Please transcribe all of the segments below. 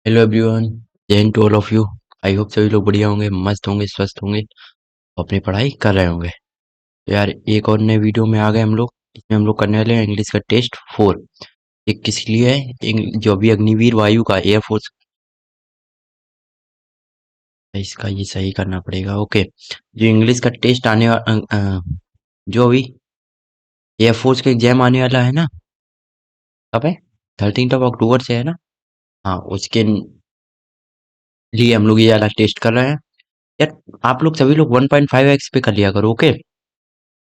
Hello everyone. जय हिंद to all of you. I hope सभी लोग बढ़िया होंगे, मस्त होंगे, स्वस्थ होंगे और अपनी पढ़ाई कर रहे होंगे। तो यार एक और नए वीडियो में आ गए हम लोग। इसमें हम लोग करने वाले हैं इंग्लिश का टेस्ट 4। एक किस लिए है? जो अभी अग्निवीर वायु का एयरफोर्स, इसका ये सही करना पड़ेगा। ओके, जो इंग्लिश का टेस्ट आने वाला, जो अभी एयरफोर्स का एग्जाम आने वाला है ना, कब है? 13 अक्टूबर से है ना। हाँ, उसके लिए हम लोग ये वाला टेस्ट कर रहे हैं। यार आप लोग सभी लोग 1.5x पे कर लिया करो। ओके,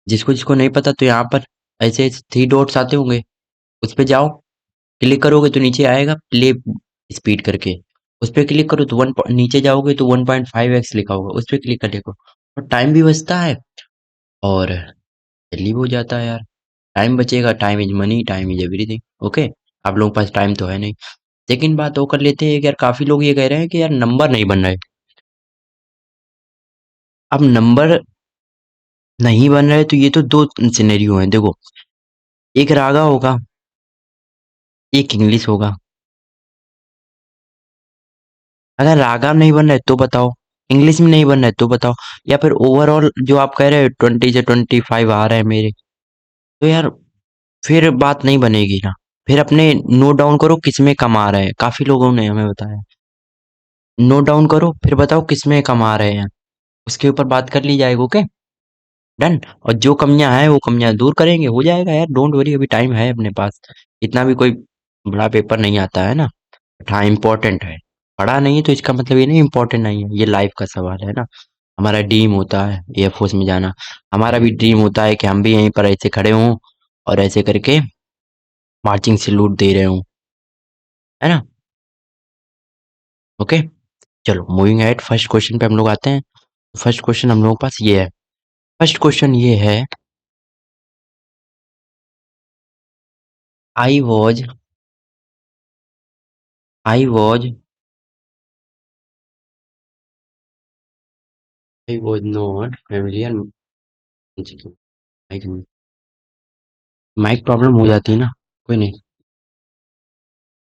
जिसको जिसको नहीं पता तो यहाँ पर ऐसे 3 डॉट्स आते होंगे, उस पे जाओ। क्लिक करोगे तो नीचे आएगा प्ले स्पीड करके, उस पे क्लिक करो तो नीचे जाओगे तो 1.5x लिखा होगा, उस पे क्लिक कर देखो। और टाइम भी बचता है और जल्दी भी हो जाता है यार। टाइम बचेगा, time is money, time is everything. Okay, आप लोगों के पास टाइम तो है नहीं। सेकंड बात वो कर लेते हैं कि यार काफी लोग ये कह रहे हैं कि यार नंबर नहीं बन रहे। अब नंबर नहीं बन रहे तो ये तो दो सिनेरियो हैं, देखो। एक रागा होगा, एक इंग्लिश होगा। अगर रागा नहीं बन रहा है तो बताओ, इंग्लिश में नहीं बन रहा है तो बताओ, या फिर ओवरऑल जो आप कह रहे हो 20 से 25 आ रहे हैं मेरे, तो यार फिर बात नहीं बनेगी ना। फिर अपने नोट डाउन करो किस में कम आ रहे हैं, काफी लोगों ने हमें बताया। नोट डाउन करो फिर बताओ किस में कम आ रहे हैं, उसके ऊपर बात कर ली जाएगी। Okay, done. और जो कमियां हैं वो कमियां दूर करेंगे, हो जाएगा यार, डोंट वरी, अभी टाइम है अपने पास। इतना भी कोई बड़ा पेपर नहीं आता है ना। हाँ इम्पोर्टेंट है, पढ़ा नहीं तो इसका मतलब ये नहीं इम्पोर्टेंट नहीं है, ये लाइफ का सवाल है ना। हमारा ड्रीम होता है एयरफोर्स में जाना, हमारा भी ड्रीम होता है कि हम भी यहीं पर ऐसे खड़े हों और ऐसे करके मार्चिंग सैल्यूट दे रहे हों, है ना। ओके, चलो मूविंग एट, फर्स्ट क्वेश्चन पे हम लोग आते हैं। फर्स्ट क्वेश्चन हम लोगों के पास ये है। फर्स्ट क्वेश्चन ये है, I was I was I was not familiar. Mike problem हो जाती है ना, कोई नहीं,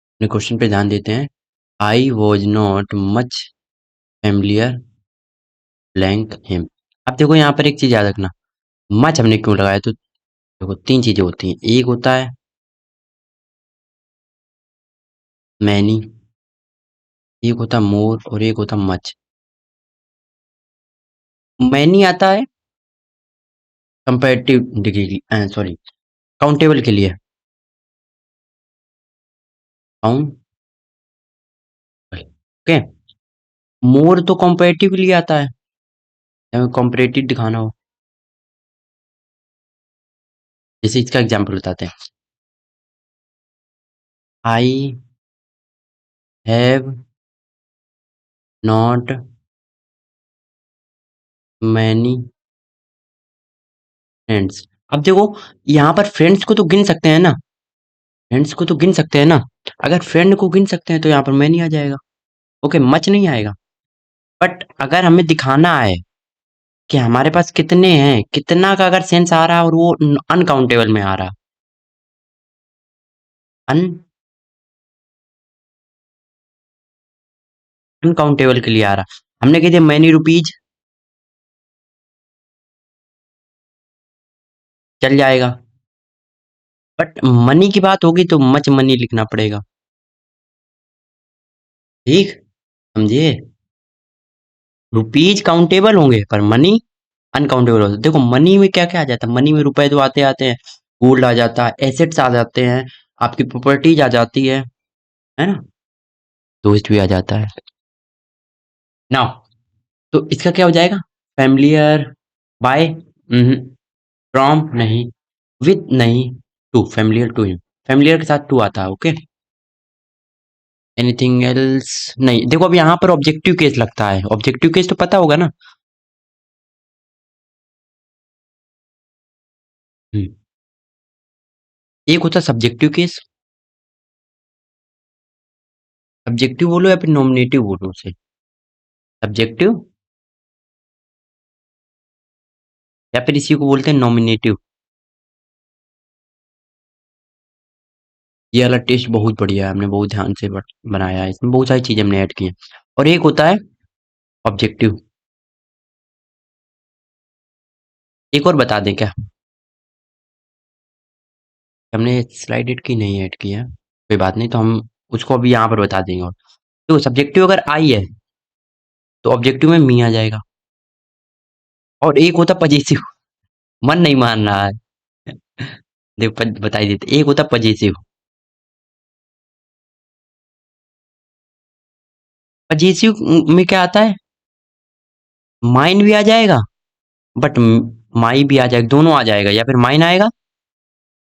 अपने क्वेश्चन पे ध्यान देते हैं। आई was not much familiar blank him. अब देखो यहाँ पर एक चीज याद रखना, मच हमने क्यों लगाया, तो देखो तीन चीजें होती हैं, एक होता है मैनी, एक होता है मोर और एक होता है मच। मैनी आता है कंपैरेटिव डिग्री, सॉरी, काउंटेबल के लिए, काउंट। ओके, मोर तो कंपैरेटिव के लिए आता है, हमें कंपैरेटिव दिखाना हो। जैसे इसका एग्जांपल बताते हैं, I have not many friends. अब देखो यहाँ पर फ्रेंड्स को तो गिन सकते हैं ना, फ्रेंड्स को तो गिन सकते हैं ना। अगर फ्रेंड को गिन सकते हैं तो यहाँ पर मैनी आ जाएगा। ओके, मच नहीं आएगा। बट अगर हमें दिखाना है कि हमारे पास कितने हैं, कितना का अगर सेंस आ रहा है और वो अनकाउंटेबल में आ रहा, अन अनकाउंटेबल के लिए आ रहा, हमने कह दिया मैनी रुपीज, चल जाएगा। बट मनी की बात होगी तो मच मनी लिखना पड़ेगा। ठीक, समझिए, रुपीज काउंटेबल होंगे पर मनी अनकाउंटेबल होता है। देखो मनी में क्या क्या आ जाता है, मनी में रुपए तो आते आते हैं, गोल्ड आ जाता है, एसेट्स आ जाते हैं, आपकी प्रॉपर्टीज आ जाती है ना, दोस्त भी आ जाता है ना। तो इसका क्या हो जाएगा, फैमिलियर बाय, फ्रॉम नहीं, विथ नहीं, to, familiar to him, familiar के साथ टू आता है। ओके, एनीथिंग एल्स नहीं। देखो अब यहाँ पर ऑब्जेक्टिव केस लगता है, ऑब्जेक्टिव केस तो पता होगा ना। हम्म, एक होता है सब्जेक्टिव केस, सब्जेक्टिव बोलो या फिर नॉमिनेटिव बोलो उसे, सब्जेक्टिव या फिर इसी को बोलते हैं नॉमिनेटिव। ये वाला टेस्ट बहुत बढ़िया है, हमने बहुत ध्यान से बनाया है, इसमें बहुत सारी चीजें हमने ऐड की हैं। और एक होता है ऑब्जेक्टिव। एक और बता दें क्या? हमने स्लाइड एड की नहीं ऐड की है, कोई बात नहीं, तो हम उसको अभी यहाँ पर बता देंगे। और तो सब्जेक्टिव अगर आई है तो ऑब्जेक्टिव में मी आ जाएगा। और एक होता पजेसिव। मन नहीं मान रहा है। देखो बता ही देते, एक होता पजेसिव। पजेसिव में क्या आता है? माइन भी आ जाएगा, बट माई भी आ जाएगा, दोनों आ जाएगा, या फिर माइन आएगा।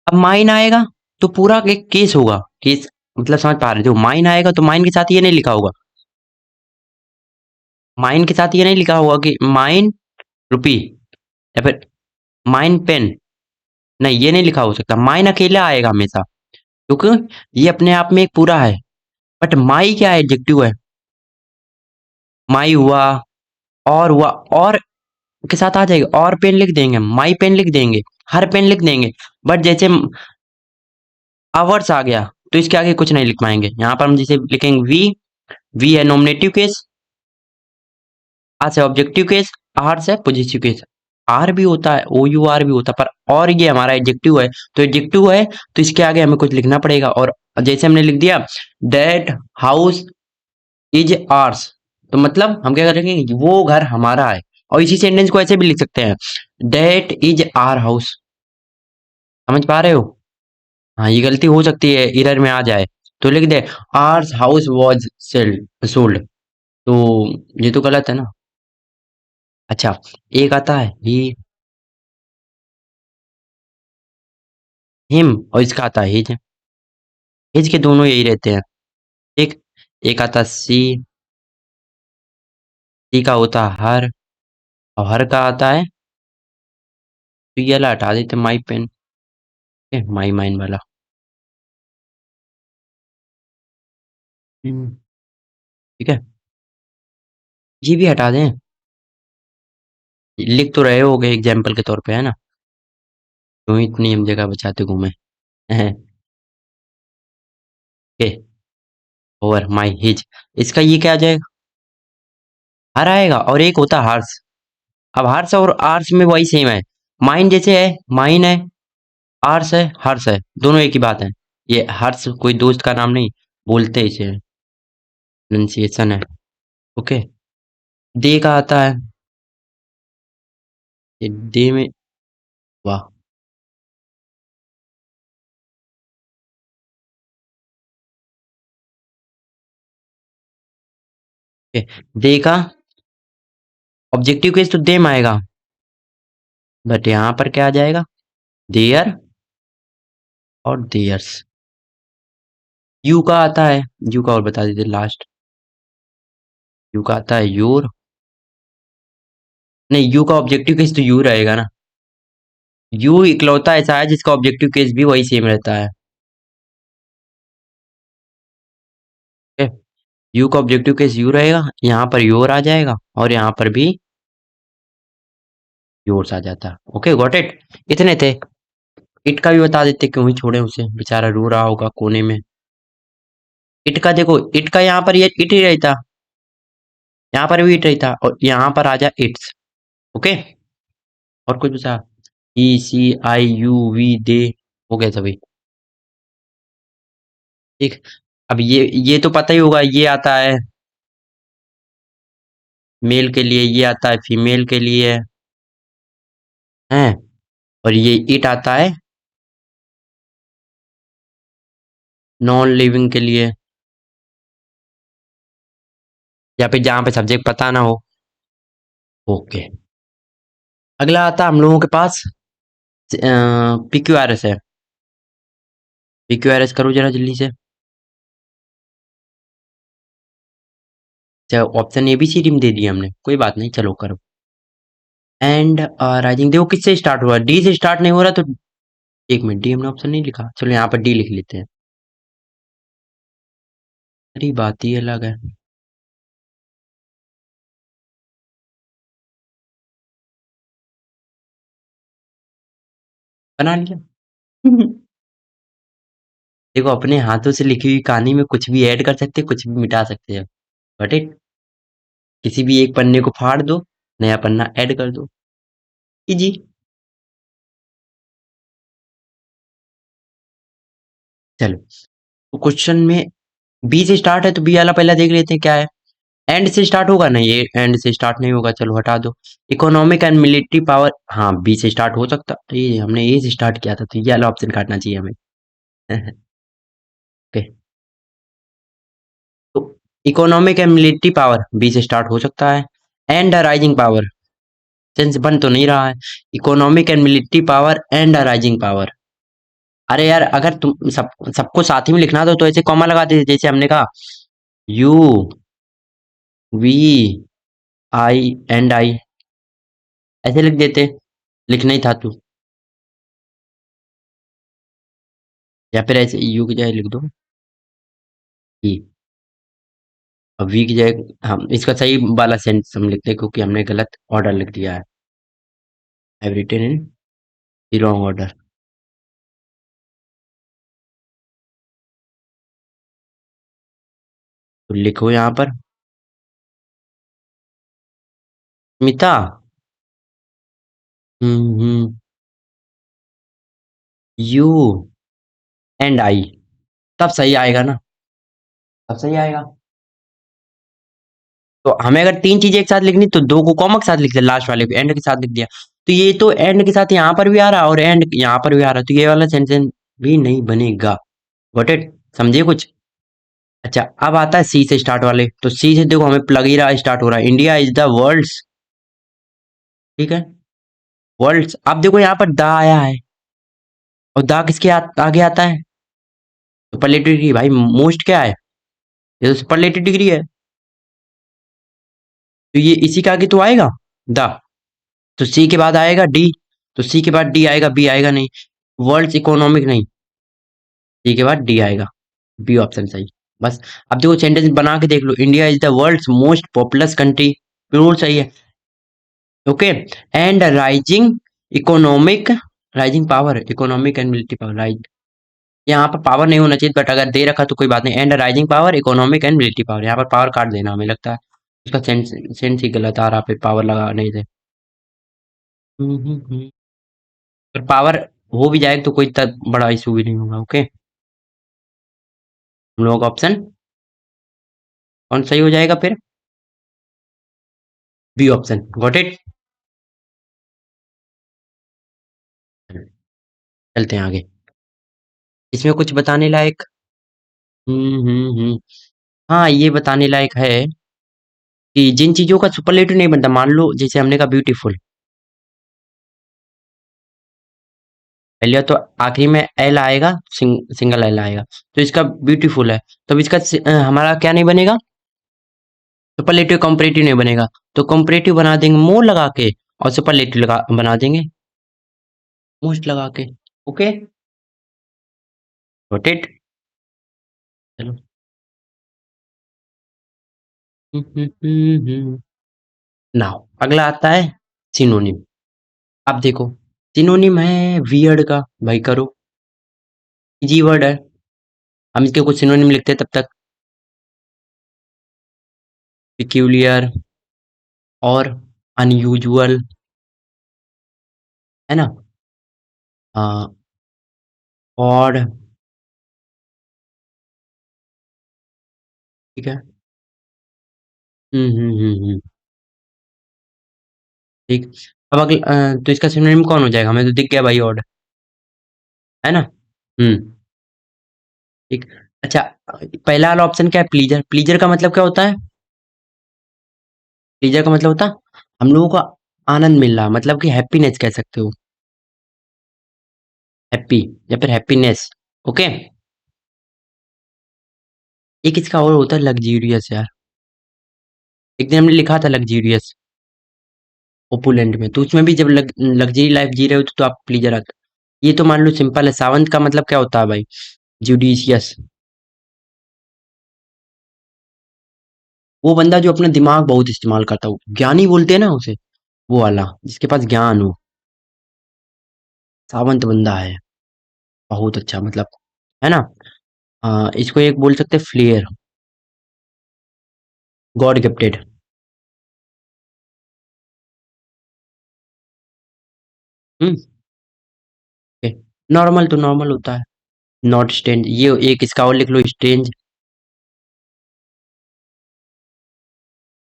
अब माइन आएगा तो पूरा एक केस होगा, केस मतलब समझ पा रहे हो? माइन आएगा तो माइन के साथ ये नहीं लिखा होगा, माइन के साथ ये नहीं लिखा होगा कि माइन रुपी, या फिर माइन पेन। नहीं, ये नहीं लिखा हो सकता, माइन अकेला आएगा हमेशा, क्योंकि ये अपने आप में एक पूरा है। बट माई क्या है? एडजेक्टिव है। माई हुआ, और हुआ, और के साथ आ जाएगा, और पेन लिख देंगे, माई पेन लिख देंगे, हर पेन लिख देंगे। बट जैसे आवर्स आ गया तो इसके आगे कुछ नहीं लिख पाएंगे, यहाँ पर हम जैसे लिखेंगे वी। वी है नॉमिनेटिव केस, आर से ऑब्जेक्टिव केस, आर से पॉजिटिव केस। आर भी होता है, ओ यू आर भी होता है, पर और ये हमारा एडजेक्टिव है, तो एडजेक्टिव है तो इसके आगे हमें कुछ लिखना पड़ेगा। और जैसे हमने लिख दिया दैट हाउस इज आर्स, तो मतलब हम क्या करेंगे कि वो घर हमारा है। और इसी सेंटेंस को ऐसे भी लिख सकते हैं, दैट इज आर हाउस। समझ पा रहे हो? हाँ, ये गलती हो सकती है, एरर में आ जाए, तो लिख दे ours house was selled sold, तो ये तो गलत है ना। अच्छा, एक आता है ही, हिम, और इसका आता है हिज। हिज के दोनों यही रहते हैं। एक एक आता सी, सी का होता है हर, और हर का आता है, तो ये वाला हटा देते माई पेन, माई माइन वाला। हम्म, ठीक है, ये भी हटा दें। लिख तो रहे होगे एग्जाम्पल के तौर पे, है ना? क्यों इतनी हम जगह बचाते घूमे। ओके, ओवर माई हिज, इसका ये क्या आ जाएगा? हर आएगा, और एक होता है हर्ष। अब हर्ष और आर्स में वही सेम है, माइन जैसे है, माइन है, आर्स है, हर्ष है, दोनों एक ही बात है। ये हर्ष कोई दोस्त का नाम नहीं, बोलते इसे, प्रोनाउंसिएशन है। ओके, दे का आता है, ये दे में, वाह, ओके, दे का ऑब्जेक्टिव केस तो देम आएगा, बट यहाँ पर क्या आ जाएगा? देयर और देयर्स। यू का आता है, यू का और बता दीजिए लास्ट। यू का आता है योर, नहीं, यू का ऑब्जेक्टिव केस तो यू रहेगा ना। यू इकलौता ऐसा है जिसका ऑब्जेक्टिव केस भी वही सेम रहता है। यू का ऑब्जेक्टिव केस यू रहेगा, यहाँ पर योर आ जाएगा, और यहाँ पर भी योर्स आ जाता है। Okay, got it. इतने थे। इट का भी बता देते, क्यों ही छोड़े उसे, बेचारा रो रहा होगा कोने में। इट का देखो, इट का यहाँ पर ये इट ही रहता, यहाँ पर भी इट रहता, और यहाँ पर आ जा इट्स। ओके, और कुछ बचा? ई सी आई यू वी दे, हो गया सभी। ठीक, अब ये तो पता ही होगा, ये आता है मेल के लिए, ये आता है फीमेल के लिए, है। और ये इट आता है नॉन लिविंग के लिए, या फिर जहाँ पे सब्जेक्ट पता ना हो। ओके, अगला आता हम लोगों के पास PQRS है। PQRS करो जरा जल्दी से। अच्छा, ऑप्शन ABCD में दे दिया हमने, कोई बात नहीं, चलो करो। एंड राइजिंग देखो किससे स्टार्ट हुआ, डी से स्टार्ट नहीं हो रहा तो, एक मिनट, डी हमने ऑप्शन नहीं लिखा, चलो यहाँ पर डी लिख लेते हैं। अरे बात ही अलग है। बना लिया। देखो अपने हाथों से लिखी हुई कहानी में कुछ भी ऐड कर सकते, कुछ भी मिटा सकते हैं। Got it? किसी भी एक पन्ने को फाड़ दो, नया पन्ना ऐड कर दो। इजी। चलो, तो क्वेश्चन में बी से स्टार्ट है तो बी वाला पहले देख लेते हैं क्या है। एंड से स्टार्ट होगा ना, ये एंड से स्टार्ट नहीं होगा, चलो हटा दो। इकोनॉमिक एंड मिलिट्री पावर, हाँ बी से स्टार्ट हो सकता, ये हमने ए से स्टार्ट किया था तो ये वाला ऑप्शन काटना चाहिए हमें। ओके, तो economic and military power B से स्टार्ट हो सकता है। एंड राइजिंग पावर, सेंस बन तो नहीं रहा है। Economic and military power and rising power. अरे यार अगर तुम सबको साथ ही में लिखना तो ऐसे कॉमा लगा दे, जैसे हमने कहा U V I and I, ऐसे लिख देते। लिखना ही था तू, या फिर ऐसे यू की जगह लिख दो ई, और वी की जगह हम इसका सही वाला सेंस हम लिखते हैं क्योंकि हमने गलत ऑर्डर लिख दिया है। I written in the wrong order. तो लिखो यहाँ पर मिता, हम्म, यू एंड आई, तब सही आएगा ना, तब सही आएगा। तो हमें अगर तीन चीजें एक साथ लिखनी तो दो को कॉमा के साथ लिख दिया, लास्ट वाले को एंड के साथ लिख दिया। तो ये तो एंड के साथ यहाँ पर भी आ रहा है और एंड यहाँ पर भी आ रहा है, तो ये वाला सेंटेंस भी नहीं बनेगा। Got it? समझिए कुछ। अच्छा, अब आता है सी से स्टार्ट वाले, तो सी से देखो हमें प्लग ही रहा स्टार्ट हो रहा है, इंडिया इज द वर्ल्ड्स, ठीक है, वर्ल्ड्स। अब देखो यहाँ पर द आया है, और द किसके आगे आता है? सुपरलेटिव डिग्री भाई, मोस्ट क्या है? ये तो सुपरलेटिव डिग्री है, तो ये इसी के आगे तो आएगा द। तो सी के बाद आएगा डी, तो सी के बाद डी आएगा, बी आएगा नहीं। वर्ल्ड इकोनॉमिक नहीं, सी के बाद डी आएगा, बी ऑप्शन सही। बस। अब देखो सेंटेंस बना के देख लो, India is the world's most populous country, बिल्कुल सही है। Okay, and rising economic, rising power, economic and military power, rise, यहाँ पर पावर नहीं होना चाहिए बट अगर दे रखा तो कोई बात नहीं। And rising power, economic and military power, यहाँ पर पावर काट देना, हमें लगता है उसका सेंस सेंस ही गलत आ रहा, पे पावर लगा नहीं थे। पर पावर हो भी जाए तो कोई इतना बड़ा इशू भी नहीं होगा। ओके, हम लोगों का ऑप्शन कौन सही हो जाएगा फिर? B option. Got it? चलते हैं आगे। इसमें कुछ बताने लायक, हम्म, हाँ ये बताने लायक है कि जिन चीजों का सुपरलेटिव नहीं बनता, मान लो जैसे हमने कहा ब्यूटीफुल, पहले तो आखिरी में एल आएगा, सिंगल एल आएगा, तो इसका ब्यूटीफुल है, तो इसका हमारा क्या नहीं बनेगा? सुपरलेटिव कंपैरेटिव नहीं बनेगा, तो कंपैरेटिव बना देंगे मोर लगा के, और सुपरलेटिव लगा बना देंगे मोस्ट लगा के। Okay, got it? चलो। नाउ अगला आता है सिनोनिम। अब देखो, सिनोनिम है वियर्ड का, भाई करो, इजी वर्ड है, हम इसके कुछ सिनोनिम लिखते हैं तब तक। पिक्यूलियर और अनयूजुअल, है ना, ऑड, ठीक है, हम्म, ठीक। अब अगला तो इसका सिनोनिम कौन हो जाएगा? हमें तो दिख गया भाई, ऑड, है ना, हम्म, ठीक। अच्छा, पहला वाला ऑप्शन क्या है? प्लीजर। प्लीजर का मतलब क्या होता है? प्लीजर का मतलब होता है हम लोगों को आनंद मिल रहा, मतलब कि हैप्पीनेस कह सकते हो, हैप्पी या फिर हैप्पीनेस। ओके, एक इसका और होता है लग्जीरियस यार, एक दिन हमने लिखा था लग्जीरियस, ओपुलेंट में, तो उसमें भी जब लग्जरी लाइफ जी रहे हो तो आप प्लीजर आता। ये तो मान लो सिंपल है। सावंत का मतलब क्या होता है भाई? जुडिशियस, वो बंदा जो अपना दिमाग बहुत इस्तेमाल करता हो, ज्ञानी बोलते हैं ना उसे, वो वाला जिसके पास ज्ञान हो, सावंत बंदा है, बहुत अच्छा मतलब, है ना। इसको एक बोल सकते फ्लेयर, गॉड गिफ्टेड। हम्म। नॉर्मल तो नॉर्मल होता है, नॉट स्ट्रेंज। ये एक इसका और लिख लो, स्ट्रेंज।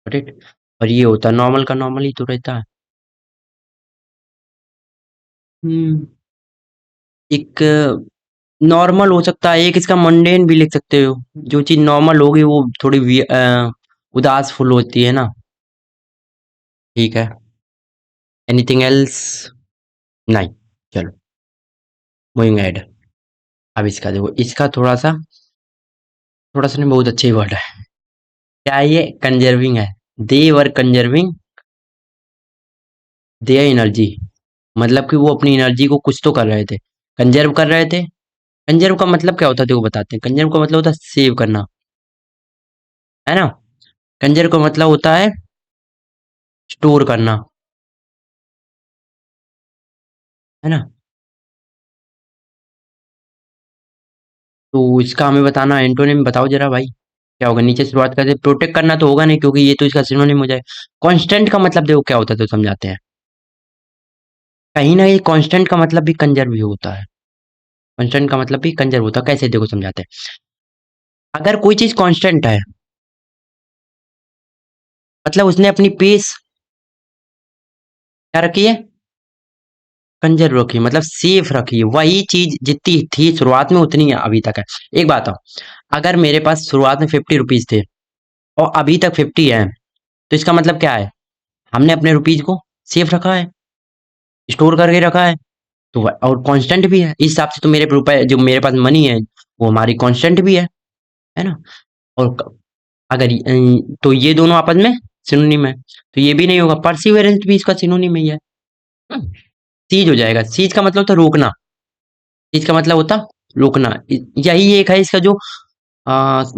करेक्ट। और ये होता है नॉर्मल का नॉर्मल ही तो रहता है। हम्म। एक नॉर्मल हो सकता है, एक इसका मंडेन भी लिख सकते हो। जो चीज नॉर्मल होगी वो थोड़ी उदास फुल होती है ना। ठीक है। Anything else? नहीं। चलो, मूविंग एड। अब इसका देखो, इसका थोड़ा सा नहीं, बहुत अच्छे वर्ड है। क्या ये कंजर्विंग है? दे वर कंजर्विंग देयर एनर्जी। मतलब कि वो अपनी एनर्जी को कुछ तो कर रहे थे, कंजर्व कर रहे थे। कंजर्व का मतलब क्या होता है देखो बताते हैं। कंजर्व का मतलब होता है सेव करना, है ना। कंजर्व का मतलब होता है स्टोर करना, है ना। तो इसका हमें बताना, एंटोनिम बताओ जरा भाई। क्या होगा, नीचे शुरुआत करते, प्रोटेक्ट करना तो होगा नहीं क्योंकि ये तो इसका सिनोनिम हो जाए। कांस्टेंट का मतलब देखो क्या होता है तो समझाते हैं। कहीं ना कहीं कांस्टेंट का मतलब भी कंजर्व ही होता है। कांस्टेंट का मतलब भी कंजर्व होता है, कैसे देखो समझाते हैं। अगर कोई चीज कांस्टेंट है, मतलब उसने अपनी पेस क्या रखी है, कंजर्व रखी है, मतलब सेफ रखी है। वही चीज जितनी थी शुरुआत में उतनी है अभी तक है। एक बात हो, अगर मेरे पास शुरुआत में 50 रुपीज थे और अभी तक 50 है, तो इसका मतलब क्या है, हमने अपने रुपीज को सेफ रखा है, स्टोर करके रखा है। तो और कांस्टेंट भी है, इस हिसाब से तो मेरे रुपए जो मेरे पास मनी है वो हमारी कांस्टेंट भी है ना। और अगर तो ये दोनों आपस में सिनोनिम है, तो ये भी नहीं होगा, परसिवरेंस भी इसका सिनोनिम ही है। सीज हो जाएगा। सीज का मतलब होता है रोकना, सीज का मतलब होता रोकना। यही एक है इसका जो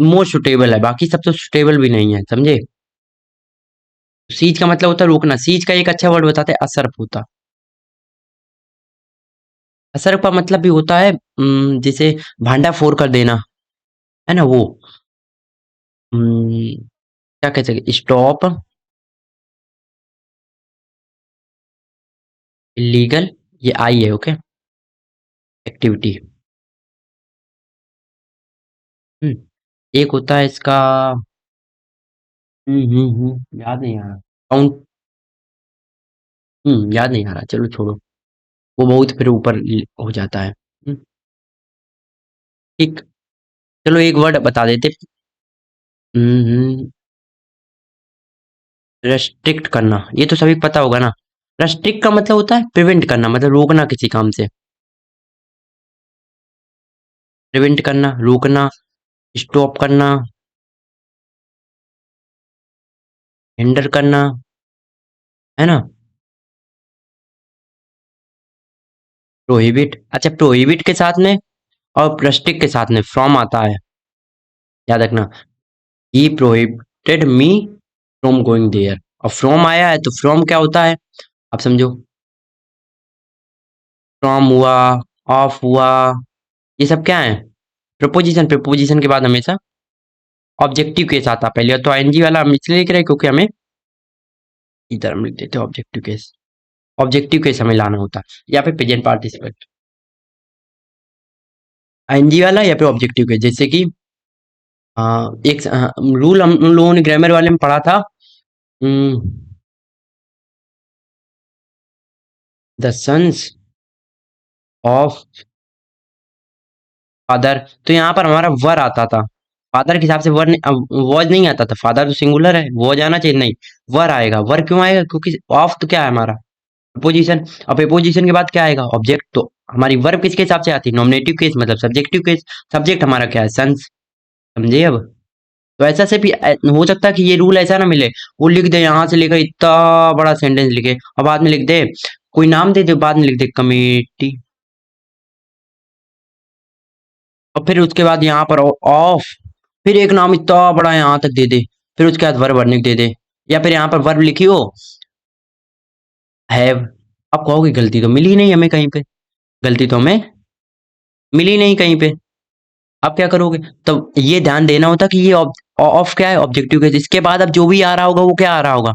मोस्ट सुटेबल है, बाकी सब तो सुटेबल भी नहीं है, समझे। सीज का मतलब होता है रोकना। सीज का एक अच्छा वर्ड बताते हैं, असर्फ होता। असर्फ का मतलब भी होता है जैसे भांडा फोड़ कर देना, है ना वो। क्या कह सकते, स्टॉप इलीगल, ये आई है, ओके। एक्टिविटी। हम्म। एक होता है इसका, याद नहीं आ रहा। काउंट। याद नहीं आ रहा, चलो छोड़ो। वो बहुत फिर ऊपर हो जाता है। ठीक। चलो एक वर्ड बता देते। रेस्ट्रिक्ट करना, ये तो सभी पता होगा ना। रेस्ट्रिक्ट का मतलब होता है प्रिवेंट करना, मतलब रोकना किसी काम से। प्रिवेंट करना, रोकना, स्टॉप करना, हिंडर करना, है ना। प्रोहिबिट, अच्छा प्रोहिबिट के साथ में और रेस्ट्रिक्ट के साथ में फ्रॉम आता है, याद रखना। He prohibited me from going there. और फ्रॉम आया है तो फ्रॉम क्या होता है, आप समझो। फ्रॉम हुआ, ऑफ हुआ, ये सब क्या है, प्रपोजिशन। प्रपोजिशन के बाद हमेशा ऑब्जेक्टिव केस आता है। पहले तो आईएनजी वाला हम इसलिए लिख रहे हैं क्योंकि हमें इधर हम लिख देते हैं ऑब्जेक्टिव केस। ऑब्जेक्टिव केस हमें लाना होता है, या फिर प्रेजेंट पार्टिसिपेंट, आईएनजी वाला या फिर ऑब्जेक्टिव केस। जैसे कि एक रूल हम उन लोगों ने ग्रामर वाले में पढ़ा था, द सन्स ऑफ फादर। तो यहाँ पर हमारा वर आता था, फादर के हिसाब से वर वॉज नहीं आता था। फादर तो सिंगुलर है, वॉज आना चाहिए, नहीं वर आएगा। वर क्यों आएगा, क्योंकि ऑफ तो क्या है हमारा प्रपोजिशन। अब प्रपोजिशन के बाद क्या आएगा, ऑब्जेक्ट। तो हमारी वर्ब किसके हिसाब से आती है, नॉमिनेटिव केस मतलब सब्जेक्टिव केस। सब्जेक्ट हमारा क्या है, सन्स। समझे अब। तो ऐसा से भी हो सकता है कि ये रूल ऐसा ना मिले, वो लिख दे यहाँ से लेकर इतना बड़ा सेंटेंस लिखे और बाद में लिख दे कोई नाम दे दे, बाद में लिख दे कमेटी, और फिर उसके बाद यहाँ पर ऑफ, फिर एक नाम इतना बड़ा यहाँ तक दे दे, फिर उसके बाद वर्ब वर्निक दे दे। या फिर यहाँ पर वर्ब लिखी हो हैव। आप कहोगे गलती तो मिली नहीं हमें कहीं पे, गलती तो हमें मिली नहीं कहीं पे। अब क्या करोगे? तो ये ध्यान देना होता कि ये ऑफ क्या है, ऑब्जेक्टिव केस। इसके बाद अब जो भी आ रहा होगा वो क्या आ रहा होगा?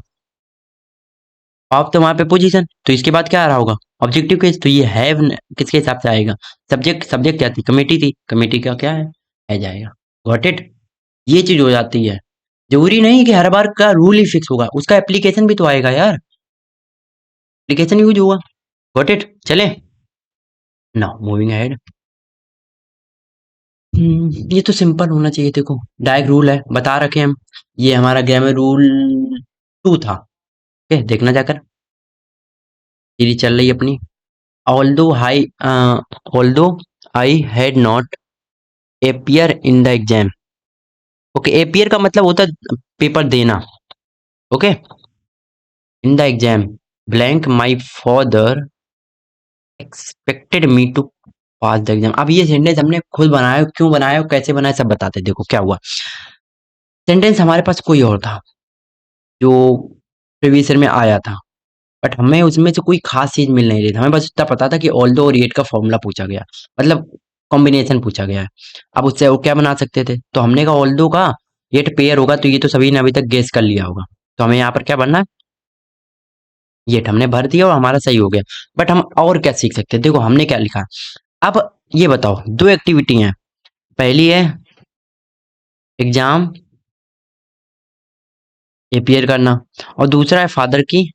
ऑफ, तो वहां पे पोजीशन, तो इसके बाद क्या आ रहा होगा? Objective case. तो ये हैव किसके हिसाब से आएगा? सब्जेक्ट, सब्जेक्ट क्या थी? कमेटी थी, कमेटी का क्या है जाएगा। Got it? ये चीज हो जाती है। जरूरी नहीं कि हर बार का रूल ही फिक्स होगा, उसका एप्लीकेशन भी तो आएगा यार, एप्लीकेशन यूज होगा। Got it? चले नाउ मूविंग अहेड। ये तो सिंपल होना चाहिए। देखो डायरेक्ट रूल है, बता रखे हम। ये हमारा ग्रामर रूल 2 था। ओके, देखना जाकर। सीरीज चल रही है अपनी। Although high although I had not appear in the exam. Okay, appear का मतलब होता है पेपर देना। Okay, in the exam blank my father expected me to pass the exam. अब ये सेंटेंस हमने खुद बनाया, क्यों बनाया, कैसे बनाया, सब बताते हैं। देखो क्या हुआ। सेंटेंस हमारे पास कोई और था जो प्रीवियस ईयर में आया था, बट हमें उसमें से कोई खास चीज मिल नहीं रही थी। हमें बस इतना पता था कि ऑल दो और एट का फॉर्मूला पूछा गया, मतलब कॉम्बिनेशन पूछा गया है। अब उससे और क्या बना सकते थे? तो हमने कहा ऑल दो का एट पेयर होगा, तो ये तो सभी ने अभी तक गेस कर लिया होगा। तो हमें यहाँ पर क्या बनना है? ये हमने भर दिया और हमारा सही हो गया। बट हम और क्या सीख सकते हैं? देखो हमने क्या लिखा। अब ये बताओ, दो एक्टिविटी हैं। पहली है एग्जाम अपियर करना, और दूसरा है फादर की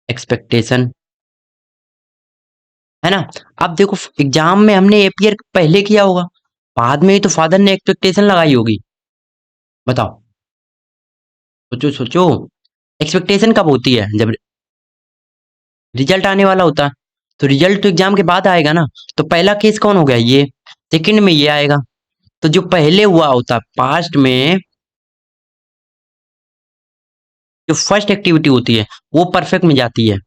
एक्सपेक्टेशन, है ना? अब देखो एग्जाम में हमने अपियर पहले किया होगा, बाद में ही तो फादर ने एक्सपेक्टेशन लगाई होगी। बताओ, सोचो सोचो। एक्सपेक्टेशन कब होती है? जब रिजल्ट आने वाला होता है। तो रिजल्ट तो एग्जाम के बाद आएगा ना। तो पहला केस कौन हो गया? ये। सेकंड में ये आएगा। तो जो पहले हुआ होता पास्ट में, जो फर्स्ट एक्टिविटी होती है वो परफेक्ट में जाती है,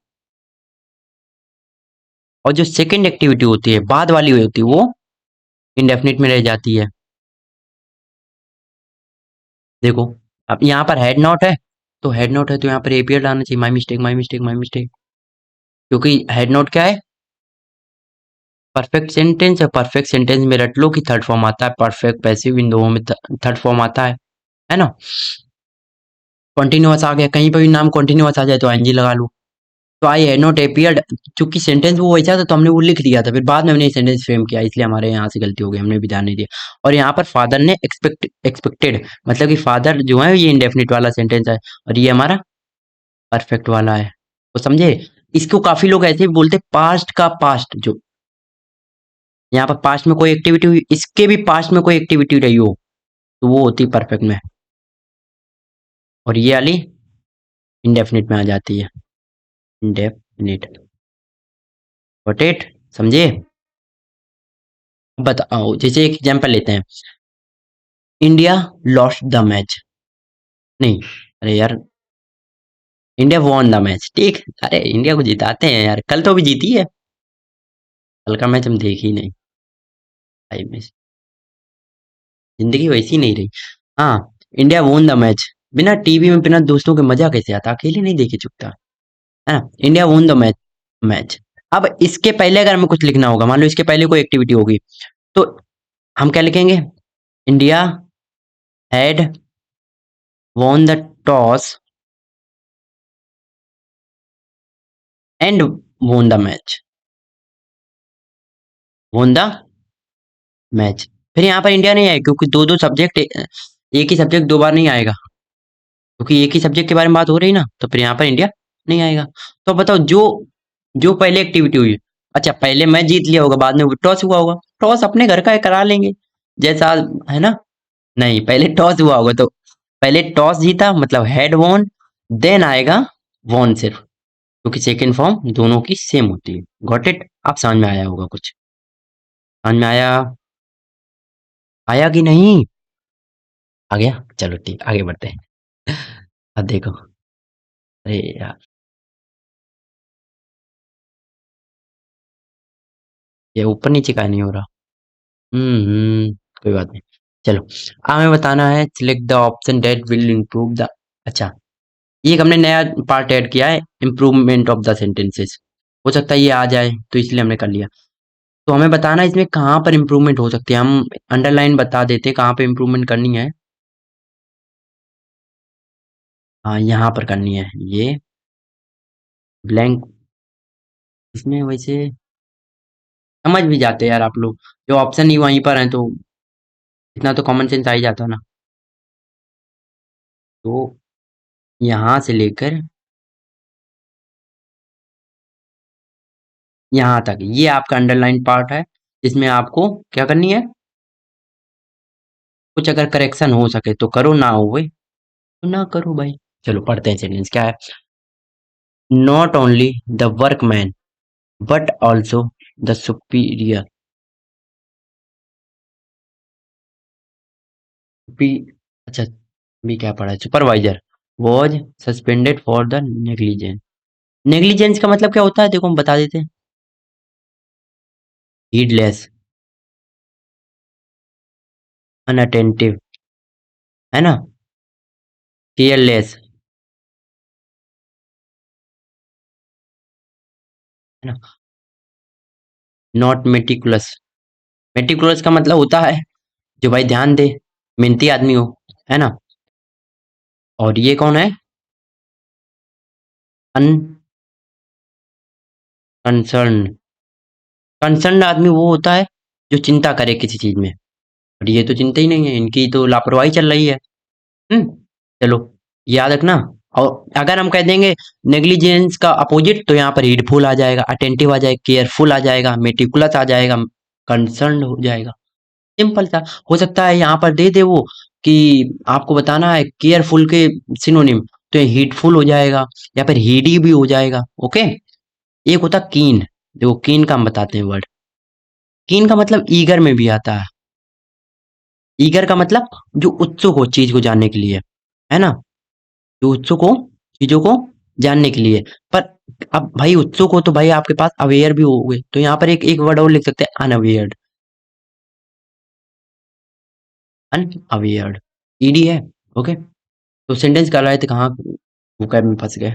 और जो सेकंड एक्टिविटी होती है बाद वाली होती है वो इंडेफिनिट में रह जाती है। देखो, अब यहाँ पर हेड नॉट है, तो हेड नॉट है तो यहाँ पर एपीआर लाना चाहिए। My mistake, my mistake, my mistake. क्योंकि हेड नॉट क्या है? परफेक्ट सेंटेंस है। परफेक्ट सेंटेंस में रट लो कि थर्ड फॉर्म आता है, परफेक्ट पैसिव इन दोनों में थर्ड फॉर्म आता है ना? कॉन्टिन्यूअस आ गया, कहीं पर भी नाम कॉन्टिन्यूअस आ जाए तो एनजी लगा लो। तो आई हैड नॉट एपियर्ड, चूंकि सेंटेंस वो वैसा था तो हमने वो लिख दिया था, फिर बाद में हमने सेंटेंस फ्रेम किया, इसलिए हमारे यहाँ से गलती हो गई, हमने भी ध्यान नहीं दिया। और यहाँ पर फादर ने एक्सपेक्टेड, मतलब कि फादर जो है ये इंडेफिनिट वाला सेंटेंस है, और ये हमारा परफेक्ट वाला है। तो समझे? इसको काफी लोग ऐसे भी बोलते, पास्ट का पास्ट, जो यहाँ पर पास्ट में कोई एक्टिविटी हुई, इसके भी पास्ट में कोई एक्टिविटी रही हो, तो वो होती परफेक्ट में, और ये वाली इंडेफिनिट में आ जाती है। इंडेफिनिट। Got it? समझे? बताओ, जैसे एक एग्जांपल लेते हैं। India lost the match. नहीं, अरे यार, इंडिया वॉन द मैच, ठीक। अरे इंडिया को जिताते हैं यार, कल तो भी जीती है। कल का मैच हम देख ही नहीं। भाई मिस, जिंदगी वैसी नहीं रही। हाँ, इंडिया वोन द मैच। बिना टीवी में बिना दोस्तों के मजा कैसे आता? अकेले नहीं देखे चुकता, है ना? India won the match. अब इसके पहले अगर हमें कुछ लिखना होगा, मान लो इसके पहले कोई एक्टिविटी होगी, तो हम क्या लिखेंगे? India had won the toss and won the match. Won the match. फिर यहाँ पर इंडिया नहीं आएगा, क्योंकि दो दो सब्जेक्ट, एक ही सब्जेक्ट दो बार नहीं आएगा, क्योंकि एक ही सब्जेक्ट के बारे में बात हो रही ना, तो फिर यहाँ पर इंडिया नहीं आएगा। तो बताओ, जो जो पहले एक्टिविटी हुई, अच्छा पहले मैच जीत लिया होगा, बाद में टॉस हुआ होगा। टॉस अपने घर का है, करा लेंगे, जैसा, है ना? नहीं, पहले टॉस हुआ होगा, तो पहले टॉस जीता मतलब हेड वॉन, देन आएगा वॉन सिर्फ, क्योंकि सेकेंड फॉर्म दोनों की सेम होती है। Got it? आप समझ में आया होगा कुछ? समझ में आया? आया कि नहीं? आ गया? चलो ठीक, आगे बढ़ते हैं। अब देखो, अरे यार, ये ऊपर नीचे का नहीं हो रहा। कोई बात नहीं। चलो, हमें बताना है select the option that will improve the. अच्छा, ये एक हमने नया पार्ट ऐड किया है, इम्प्रूवमेंट ऑफ द सेंटेंसेस। हो सकता है ये आ जाए, तो इसलिए हमने कर लिया। तो हमें बताना है इसमें कहाँ पर इम्प्रूवमेंट हो सकती है। हम अंडरलाइन बता देते कहाँ पे इम्प्रूवमेंट करनी है। हाँ, यहाँ पर करनी है ये ब्लैंक। इसमें वैसे समझ भी जाते हैं यार आप लोग, जो ऑप्शन ही वहीं पर है तो इतना तो कॉमन सेंस आ ही जाता ना। तो यहाँ से लेकर यहाँ तक ये आपका अंडरलाइन पार्ट है, जिसमें आपको क्या करनी है, कुछ अगर करेक्शन हो सके तो करो, ना हो गई तो ना करो भाई। चलो पढ़ते हैं सेंटेंस क्या है। Not only the workman but also the superior P अच्छा, भी क्या पढ़ा है, supervisor was suspended for the negligence. Negligence का मतलब क्या होता है, देखो हम बता देते हैं। हीडलेस, अनअटेंटिव, है ना, केयरलेस, है ना, नॉट मेटिकुलस। मेटिकुलस का मतलब होता है जो भाई ध्यान दे, मेहनती आदमी हो, है ना। और ये कौन है, अनकंसर्न। कंसर्न आदमी वो होता है जो चिंता करे किसी चीज में, और ये तो चिंता ही नहीं है, इनकी तो लापरवाही चल रही है। हम्म। चलो याद रखना। और अगर हम कह देंगे नेग्लिजेंस का अपोजिट, तो यहाँ पर हीडफुल आ जाएगा, अटेंटिव आ जाएगा, केयरफुल आ जाएगा, मेटिकुलस आ जाएगा, कंसर्न हो जाएगा। सिंपल सा। हो सकता है यहाँ पर दे दे वो कि आपको बताना है केयरफुल के सिनोनिम, तो हीडफुल हो जाएगा, या फिर हीडी भी हो जाएगा। ओके। एक होता कीन, जो कीन का हम बताते हैं वर्ड। कीन का मतलब ईगर में भी आता है। ईगर का मतलब जो उत्सुक हो चीज को जानने के लिए, है ना, जो उत्सुक हो चीजों को जानने के लिए। पर अब भाई उत्सुक हो तो भाई आपके पास अवेयर भी हो गए, तो यहाँ पर एक एक वर्ड और लिख सकते हैं, अनअवेयर्ड। अनअवेयर्ड, ईडी है। ओके। तो सेंटेंस कर रहे थे कहाँ, वोकैब में फंस गए।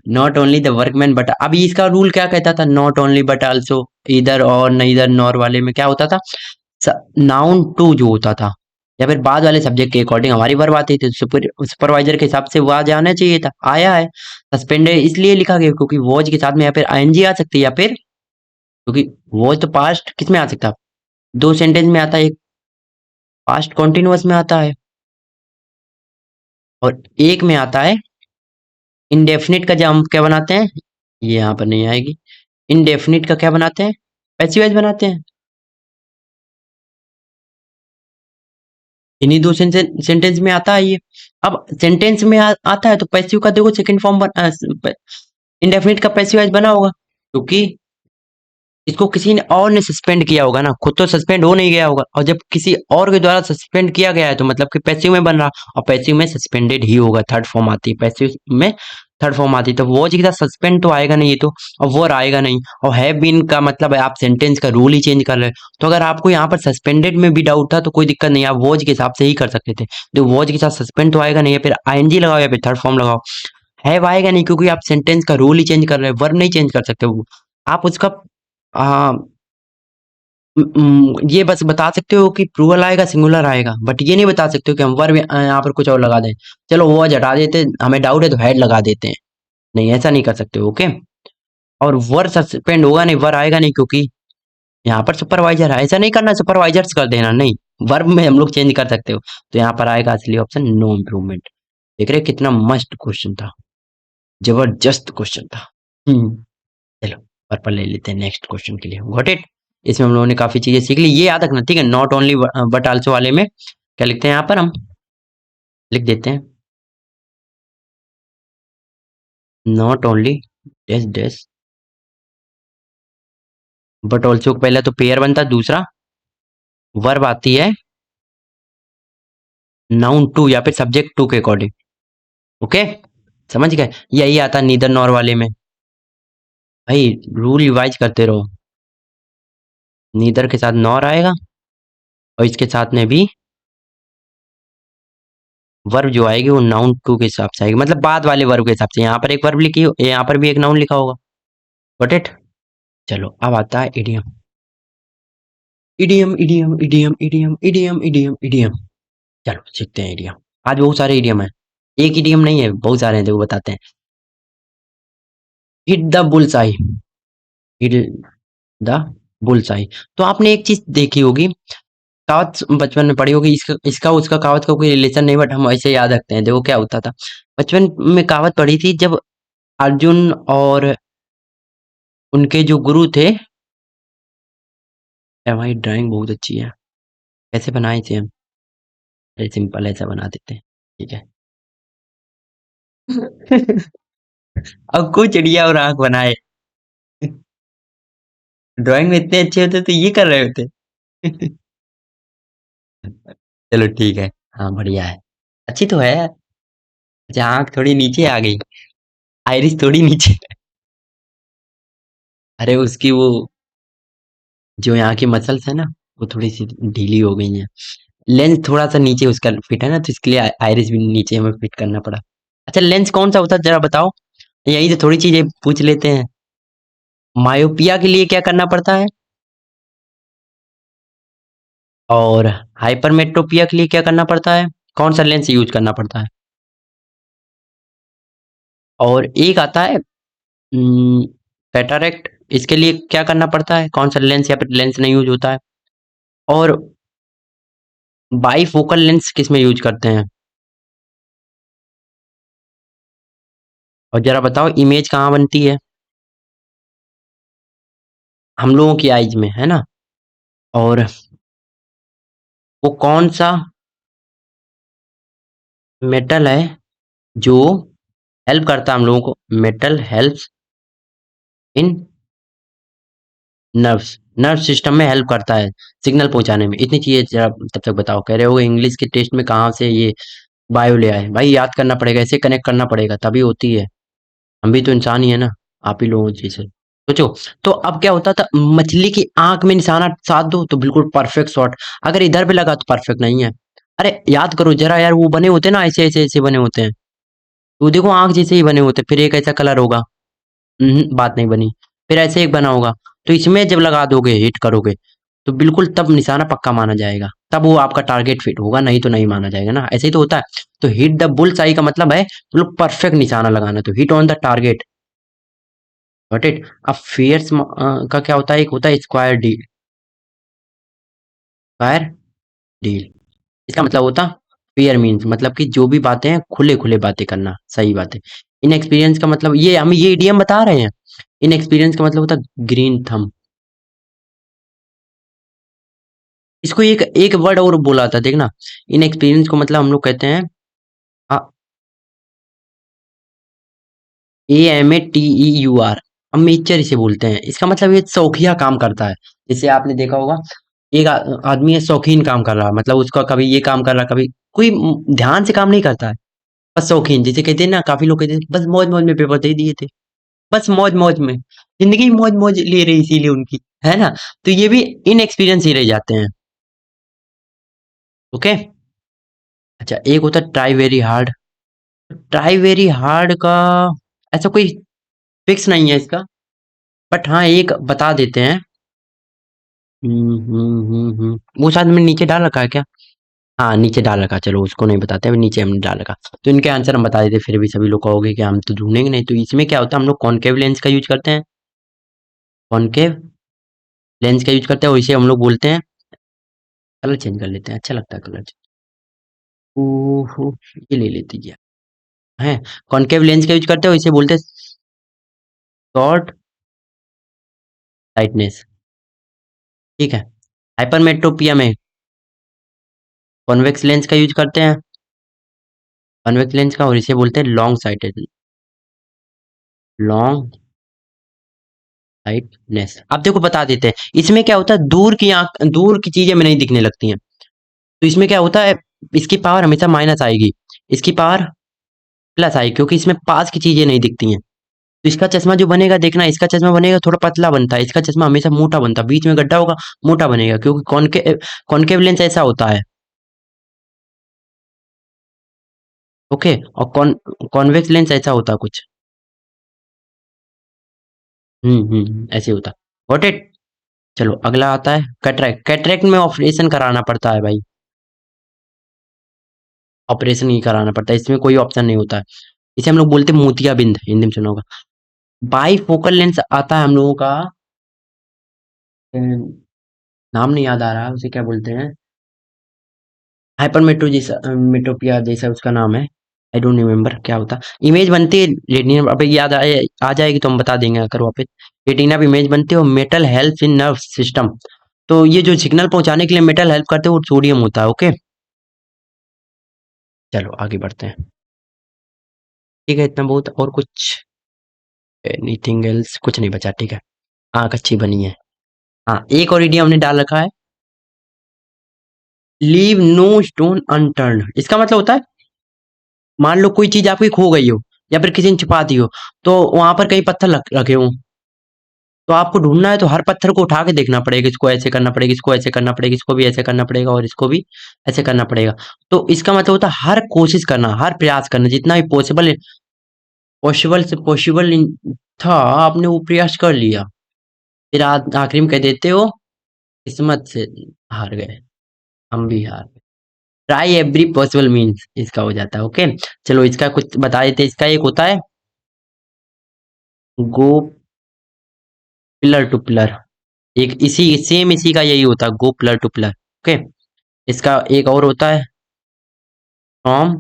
Not only the workman but, अभी इसका रूल क्या कहता था, नॉट ओनली बट आल्सो, इधर और न इधर नॉर वाले में क्या होता था, नाउन टू जो होता था, या फिर बाद वाले सब्जेक्ट के अकॉर्डिंग हमारी वर्ब आती थी, सुपरवाइजर के हिसाब से वो आ जाना चाहिए था, आया है। सस्पेंडेड इसलिए लिखा गया क्योंकि वॉज के साथ में या फिर आईएनजी आ सकती है, या फिर क्योंकि वॉज तो पास्ट किस में आ सकता है, दो सेंटेंस में आता है, एक पास्ट कॉन्टिन्यूअस में आता है, और एक में आता है इंडेफिनिट का, जब हम क्या बनाते हैं, ये यहाँ पर नहीं आएगी, इंडेफिनिट का क्या बनाते हैं, पैसिव बनाते हैं। इन्हीं दो सेंटेंस में आता है ये। अब सेंटेंस में आता है तो पैसिव का देखो सेकंड फॉर्म इंडेफिनिट का पैसिव बना होगा, क्योंकि इसको किसी ने और ने सस्पेंड किया होगा ना, खुद तो सस्पेंड हो नहीं गया होगा, और जब किसी और के द्वारा सस्पेंड किया गया है तो मतलब कि पैसिव में बन रहा, और पैसिव में सस्पेंडेड ही होगा, थर्ड फॉर्म आती है पैसिव में, थर्ड फॉर्म आती है, तो वो जी का सस्पेंड तो आएगा नहीं, ये तो, और वो आएगा नहीं। और हैव बीन का मतलब है आप सेंटेंस का रूल ही चेंज कर रहे हैं, तो अगर आपको यहाँ पर सस्पेंडेड में भी डाउट था तो कोई दिक्कत नहीं, आप वॉज के हिसाब से ही कर सकते थे। तो वॉज के साथ सस्पेंड तो आएगा नहीं, या फिर आईएनजी लगाओ या फिर थर्ड फॉर्म लगाओ, हैव आएगा नहीं, क्योंकि आप सेंटेंस का रूल ही चेंज कर रहे हैं, वर्ब नहीं चेंज कर सकते वो। आप उसका आ, ये बस बता सकते हो कि प्लूरल आएगा सिंगुलर आएगा, बट ये नहीं बता सकते हो कि हम वर्ब यहाँ पर कुछ और लगा दें। चलो वो आज हटा देते, हमें डाउट है तो हेड लगा देते हैं, नहीं ऐसा नहीं कर सकते, ओके। और वर्ब सस्पेंड होगा नहीं, वर्ब आएगा नहीं, क्योंकि यहाँ पर सुपरवाइजर है, ऐसा नहीं करना सुपरवाइजर्स कर देना, नहीं, वर्ब में हम लोग चेंज कर सकते हो। तो यहाँ पर आएगा असली ऑप्शन, नो इम्प्रूवमेंट। देख रहे कितना मस्त क्वेश्चन था, जबरदस्त क्वेश्चन था। हम्म। चलो पर्पल ले लेते हैं नेक्स्ट क्वेश्चन के लिए, गॉट इट। इसमें हम लोगों ने काफी चीजें सीख ली, ये याद रखना ठीक है, नॉट ओनली बट आल्सो वाले में क्या लिखते हैं, यहाँ पर हम लिख देते हैं, not only dash dash but also, पहला तो पेयर बनता है, दूसरा वर्ब आती है नाउन टू या फिर सब्जेक्ट टू के अकॉर्डिंग। ओके, समझ गए, यही आता नीदर नॉर वाले में। भाई रूल रिवाइज करते रहो, नीदर के साथ नॉर आएगा, और इसके साथ में भी वर्ब जो आएगी वो नाउन टू के हिसाब से आएगी, मतलब बाद वाले वर्ब के हिसाब से, यहाँ पर एक वर्ब लिखी हो, यहाँ पर भी एक नाउन लिखा होगा, गॉट इट। चलो अब आता है idiom. Idiom idiom idiom idiom idiom idiom idiom. चलो सीखते हैं इडियम। आज बहुत सारे इडियम है। एक इडियम नहीं है, बहुत सारे हैं, देखो बताते हैं। Hit the bullseye. Hit the bullseye. तो आपने एक चीज देखी होगी, कहावत बचपन में पढ़ी होगी, इसका इसका उसका कहावत का कोई रिलेशन नहीं, बट हम ऐसे याद रखते हैं। देखो क्या होता था, बचपन में कहावत पढ़ी थी, जब अर्जुन और उनके जो गुरु थे, हमारी ड्राइंग बहुत अच्छी है, कैसे बनाए थे हम? अरे सिंपल ऐसा बना देते हैं, ठीक है। अब कोई चिड़िया और आंख बनाए, ड्राइंग में इतने अच्छे होते तो ये कर रहे होते। चलो ठीक है। हाँ बढ़िया है, अच्छी तो है। अच्छा आंख थोड़ी नीचे आ गई, आइरिस थोड़ी नीचे। अरे उसकी वो जो यहाँ की मसल्स है ना, वो थोड़ी सी ढीली हो गई हैं। लेंस थोड़ा सा नीचे उसका फिट है ना, तो इसके लिए आइरिस भी नीचे हमें फिट करना पड़ा। अच्छा लेंस कौन सा होता है जरा बताओ, यही तो थोड़ी चीजें पूछ लेते हैं। मायोपिया के लिए क्या करना पड़ता है? और हाइपरमेट्रोपिया के लिए क्या करना पड़ता है? कौन सा लेंस यूज करना पड़ता है? और एक आता है कैटरेक्ट, इसके लिए क्या करना पड़ता है? कौन सा लेंस या फिर लेंस नहीं यूज होता है? और बाईफोकल लेंस किस में यूज करते हैं? और जरा बताओ इमेज कहाँ बनती है? हम लोगों की आईज में है ना। और वो कौन सा मेटल है जो हेल्प करता है हम लोगों को? Metal helps in nerves, nerve system में हेल्प करता है सिग्नल पहुंचाने में। इतनी चीजें जरा तब तक बताओ। कह रहे हो इंग्लिश के टेस्ट में कहाँ से ये बायो ले आए? भाई याद करना पड़ेगा, ऐसे कनेक्ट करना पड़ेगा तभी होती है। हम भी तो इंसान ही है ना, आप ही लोगों जैसे। सोचो, तो अब क्या होता था, मछली की आंख में निशाना साध दो तो बिल्कुल परफेक्ट शॉट, अगर इधर पे लगा तो परफेक्ट नहीं है। अरे याद करो जरा यार, वो बने होते हैं ना, ऐसे ऐसे ऐसे बने होते हैं, तो देखो आंख जैसे ही बने होते हैं, फिर एक ऐसा कलर होगा। बात नहीं बनी। फिर ऐसे एक बना होगा, तो इसमें जब लगा दोगे, हिट करोगे, तो बिल्कुल तब निशाना पक्का माना जाएगा, तब वो आपका टारगेट फिट होगा, नहीं तो नहीं माना जाएगा ना, ऐसे ही तो होता है। तो हिट द बुल साई का मतलब है बिल्कुल परफेक्ट निशाना लगाना, तो hit on the target. Got it. अब फेयर्स का क्या होता है? एक होता है स्क्वायर डील, स्क्वायर डील, इसका मतलब होता फेयर मीन्स मतलब कि जो भी बातें हैं खुले खुले बातें करना, सही बातें। इन एक्सपीरियंस का मतलब, ये हम ये इडियम बता रहे हैं। इन एक्सपीरियंस का मतलब होता ग्रीन थंब। इसको एक एक वर्ड और बोला था देखना, इन एक्सपीरियंस को मतलब हम लोग कहते हैं AMATEUR, अमेचर इसे बोलते हैं। इसका मतलब ये शौकिया काम करता है। जैसे आपने देखा होगा, एक आदमी है शौकीन काम कर रहा, मतलब उसका कभी ये काम कर रहा, कभी कोई ध्यान से काम नहीं करता है, बस शौकीन। जिसे कहते हैं ना, काफी लोग कहते हैं बस मौज मौज में पेपर दे दिए थे, बस मौज मौज में जिंदगी मौज मौज ले रही इसीलिए उनकी, है ना। तो ये भी इन एक्सपीरियंस ही रह जाते हैं। ओके। अच्छा एक होता है try very hard. Try very hard का ऐसा कोई फिक्स नहीं है इसका, बट हाँ एक बता देते हैं। वो शायद मैंने नीचे डाल रखा है क्या? हाँ नीचे डाल रखा, चलो उसको नहीं बताते, अभी नीचे हमने डाल रखा। तो इनके आंसर हम बता देते, फिर भी सभी लोग कहोगे कि हम तो ढूंढेंगे नहीं। तो इसमें क्या होता है, हम लोग कॉनकेव लेंस का यूज करते हैं, कॉनकेव लेंस का यूज करते हैं, और इसे हम लोग बोलते हैं, कलर चेंज कर लेते हैं, अच्छा लगता है कलर। ओहो, ये ले लेते हैं। कॉनकेव लेंस का यूज करते हैं, इसे बोलते हैं शॉर्ट साइटनेस, ठीक है। हाइपरमेट्रोपिया में कॉन्वेक्स लेंस का यूज करते हैं, कॉन्वेक्स लेंस का, और इसे बोलते हैं लॉन्ग साइटेड, लॉन्ग साइटनेस। अब देखो बता देते हैं, इसमें क्या होता है, दूर की आंख, दूर की चीजें में नहीं दिखने लगती हैं। तो इसमें क्या होता है, इसकी पावर हमेशा माइनस आएगी, इसकी पावर प्लस आएगी, क्योंकि इसमें पास की चीजें नहीं दिखती हैं। तो इसका चश्मा जो बनेगा, देखना इसका चश्मा बनेगा थोड़ा पतला बनता है, इसका चश्मा हमेशा मोटा बनता है, बीच में गड्ढा होगा, मोटा बनेगा, क्योंकि कॉनकेव लेंस ऐसा होता है। ओके। और कॉन्वेक्स लेंस ऐसा होता है कुछ। ऐसे होता। Got it. चलो अगला आता है कैटरेक्ट। कैटरेक्ट में ऑपरेशन कराना पड़ता है भाई, ऑपरेशन ही कराना पड़ता है, इसमें कोई ऑप्शन नहीं होता है। इसे हम लोग बोलते हैं मोतियाबिंद, हिंदी में सुना होगा। बाई फोकल लेंस आता है हम लोगों का, नाम नहीं याद आ रहा उसे क्या बोलते हैं, हाइपरमेट्रो जैसा, मेट्रोपिया जैसा उसका नाम है। आई डोंट रिमेम्बर क्या होता। इमेज बनती है रेटिना, अबे याद आ जाएगी तो हम बता देंगे अगर वापस। रेटिना पे इमेज बनती है और metal help in nerve system. तो ये जो सिग्नल पहुंचाने के लिए मेटल हेल्प करते हैं वो सोडियम होता है। ओके, चलो आगे बढ़ते हैं। ठीक है, इतना बहुत, और कुछ एनीथिंग एल्स कुछ नहीं बचा, ठीक है। आंख अच्छी बनी है। हाँ, एक और इडियम हमने डाल रखा है, लीव नो स्टोन अनटर्न। इसका मतलब होता है, मान लो कोई चीज आपकी खो गई हो या फिर किसी ने छिपा दी हो, तो वहां पर कई पत्थर रखे हो, तो आपको ढूंढना है तो हर पत्थर को उठा के देखना पड़ेगा, इसको ऐसे करना पड़ेगा, इसको ऐसे करना पड़ेगा, इसको भी ऐसे करना पड़ेगा और इसको भी ऐसे करना पड़ेगा। तो इसका मतलब होता है हर कोशिश करना, हर प्रयास करना, जितना भी पॉसिबल, पॉसिबल से पॉसिबल था, आपने वो प्रयास कर लिया, फिर आखिरी में कह देते हो किस्मत से हार गए, हम भी हार गए। ट्राई एवरी पॉसिबल मीन्स इसका हो जाता है। ओके, चलो इसका कुछ बता देते, इसका एक होता है गो पिलर टू पिलर। एक इसी सेम इसी का यही होता है, गो पिलर टू पिलर। ओके, इसका एक और होता है फ्रॉम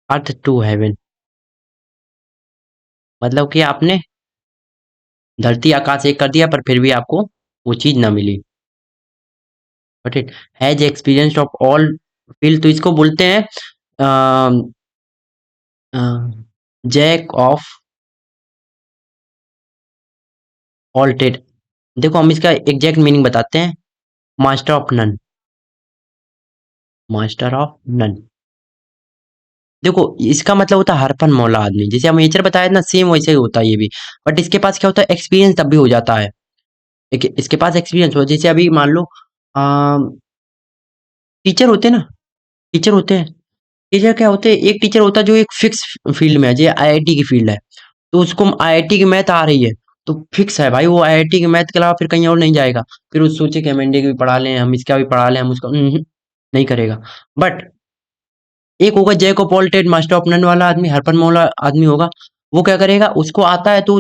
अर्थ टू हेवन। मतलब कि आपने धरती आकाश एक कर दिया पर फिर भी आपको वो चीज ना मिली। But it has experience of all feel, तो इसको बोलते हैं जैक ऑफ ऑल ट्रेड। देखो हम इसका एग्जैक्ट मीनिंग बताते हैं, master of none, master of none. देखो इसका मतलब होता है हरफन मौला आदमी, जैसे हम नेचर बताया ना, सेम वैसे ही होता है ये भी। बट इसके पास क्या होता है, एक्सपीरियंस तब भी हो जाता है। इसके पास एक्सपीरियंस हो, जैसे अभी मान लो टीचर होते हैं ना, टीचर होते हैं, टीचर क्या होते हैं, एक टीचर होता है जो एक फिक्स फील्ड में है, जैसे आईआईटी की फील्ड है, तो उसको आईआईटी की मैथ आ रही है, तो फिक्स है भाई, वो आईआईटी की मैथ के अलावा फिर कहीं और नहीं जाएगा। फिर वो सोचे कि हम इंडिया की भी पढ़ा लें, हम इसका भी पढ़ा लें, हम उसका नहीं करेगा। बट एक होगा jack of all trade, master of none वाला आदमी, हरफन मौला आदमी होगा। वो क्या करेगा, उसको आता है तो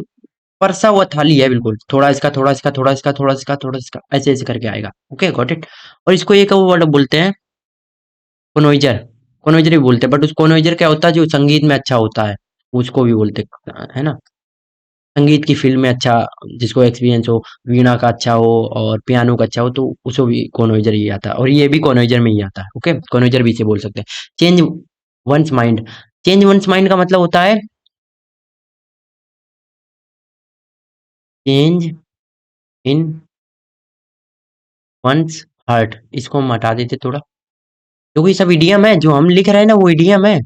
परसा हुआ थाली है बिल्कुल, थोड़ा इसका थोड़ा इसका थोड़ा इसका थोड़ा इसका थोड़ा इसका, ऐसे ऐसे करके आएगा। Okay, got it. और इसको एक वो वर्ड बोलते हैं कोनोइजर, कोनोइजर भी बोलते हैं, बट उस कोनोइजर क्या होता है जो संगीत में अच्छा होता है, उसको भी बोलते हैं, है ना, संगीत की फील्ड में अच्छा, जिसको एक्सपीरियंस हो, वीणा का अच्छा हो और पियानो का अच्छा हो, तो उसको भी कोनोइजर ही आता है, और ये भी कोनोइजर में ही आता है। ओके, कोनोइजर भी इसे बोल सकते हैं। Change once mind, change once mind का मतलब होता है चेंज इन वंस हार्ट। इसको हम हटा देते थोड़ा, क्योंकि ये सब इडियम है, जो हम लिख रहे हैं ना वो इडियम है,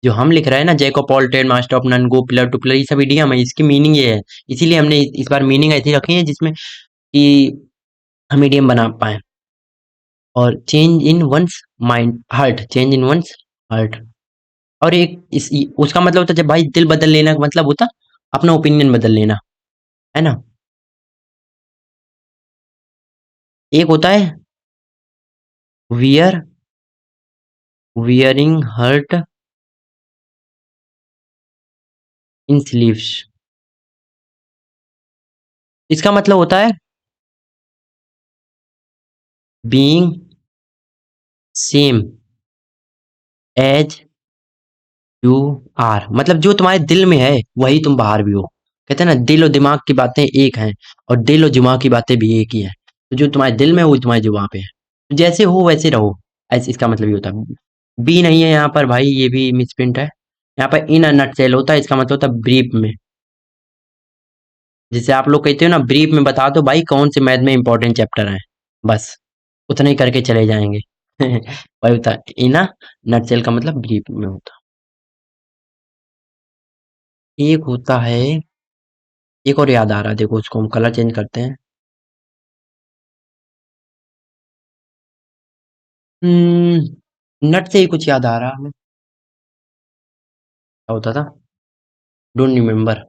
जो हम लिख रहे हैं ना, Jacob Alten, master of none, go pillar to pillar, ये सब इडियम है, इसकी मीनिंग ये है। इसीलिए हमने इस बार मीनिंग ऐसी रखी है जिसमें कि हम इडियम बना पाए। और change in once mind heart, change in once heart. और एक उसका मतलब होता है जब भाई दिल बदल लेना का मतलब होता अपना ओपिनियन बदल लेना, है ना। एक होता है wear, wearing heart in sleeves. इसका मतलब होता है being same age you are. मतलब जो तुम्हारे दिल में है वही तुम बाहर भी हो। कहते हैं ना, दिल और दिमाग की बातें एक हैं, और दिल और दिमाग की बातें भी एक ही है। तो जो तुम्हारे दिल में है वो तुम्हारे जुबान पे है, तो जैसे हो वैसे रहो, ऐसे इसका मतलब ये होता है। बी नहीं है यहाँ पर भाई, ये भी मिसप्रिंट है। यहाँ पर इन अ नटसेल होता है, इसका मतलब होता है ब्रीफ में। जैसे आप लोग कहते हो ना, ब्रीफ में बता दो भाई कौन से मैथ में इंपॉर्टेंट चैप्टर है, बस उतना ही करके चले जाएंगे। वही होता है इन अ नटसेल, का मतलब ब्रीफ में होता है। एक होता है, एक और याद आ रहा है, देखो उसको हम कलर चेंज करते हैं। नट से ही कुछ याद आ रहा है हमें, क्या होता था, डोंट रिमेम्बर।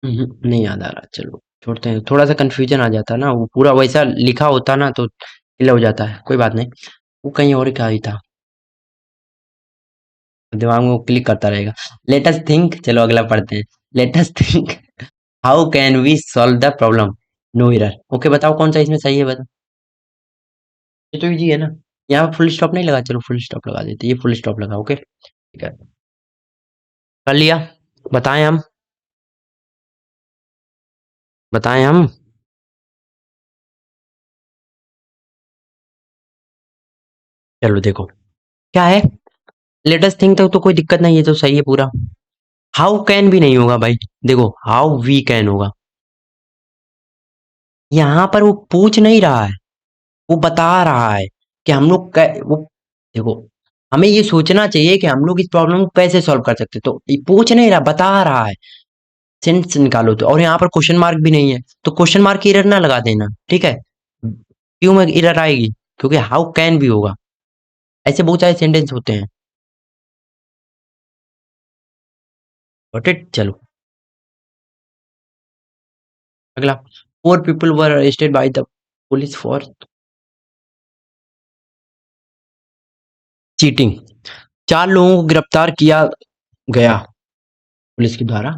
नहीं याद आ रहा, चलो छोड़ते हैं, थोड़ा सा कंफ्यूजन आ जाता है ना, वो पूरा वैसा लिखा होता ना तो क्लियर हो जाता है, कोई बात नहीं। वो कहीं और का ही था, दिमाग में वो क्लिक करता रहेगा। लेट अस थिंक, चलो अगला पढ़ते हैं। Let us think how can we solve the problem, no error. Okay बताओ कौन सा इसमें सही है, बताओ। ये तो इजी है ना, यहाँ फुल स्टॉप नहीं लगा, चलो फुल स्टॉप लगा देते, ये फुल स्टॉप लगा, ओके ठीक है। कर लिया, बताएं हम, बताएं हम। चलो देखो क्या है, लेट अस थिंक तक तो कोई दिक्कत नहीं है, तो सही है पूरा। हाउ कैन भी नहीं होगा भाई, देखो हाउ वी कैन होगा। यहाँ पर वो पूछ नहीं रहा है, वो बता रहा है कि हम लोग वो देखो, हमें ये सोचना चाहिए कि हम लोग इस प्रॉब्लम को कैसे सॉल्व कर सकते हैं। तो ये पूछ नहीं रहा, बता रहा है। सेंस निकालो तो, और यहाँ पर क्वेश्चन मार्क भी नहीं है, तो क्वेश्चन मार्क की एरर ना लगा देना, ठीक है। क्यों में एरर आएगी, क्योंकि हाउ कैन भी होगा। ऐसे बहुत सारे सेंटेंस होते हैं। गॉट इट, चलो अगला। 4 people were arrested by the police for cheating. 4 लोगों को गिरफ्तार किया गया पुलिस के द्वारा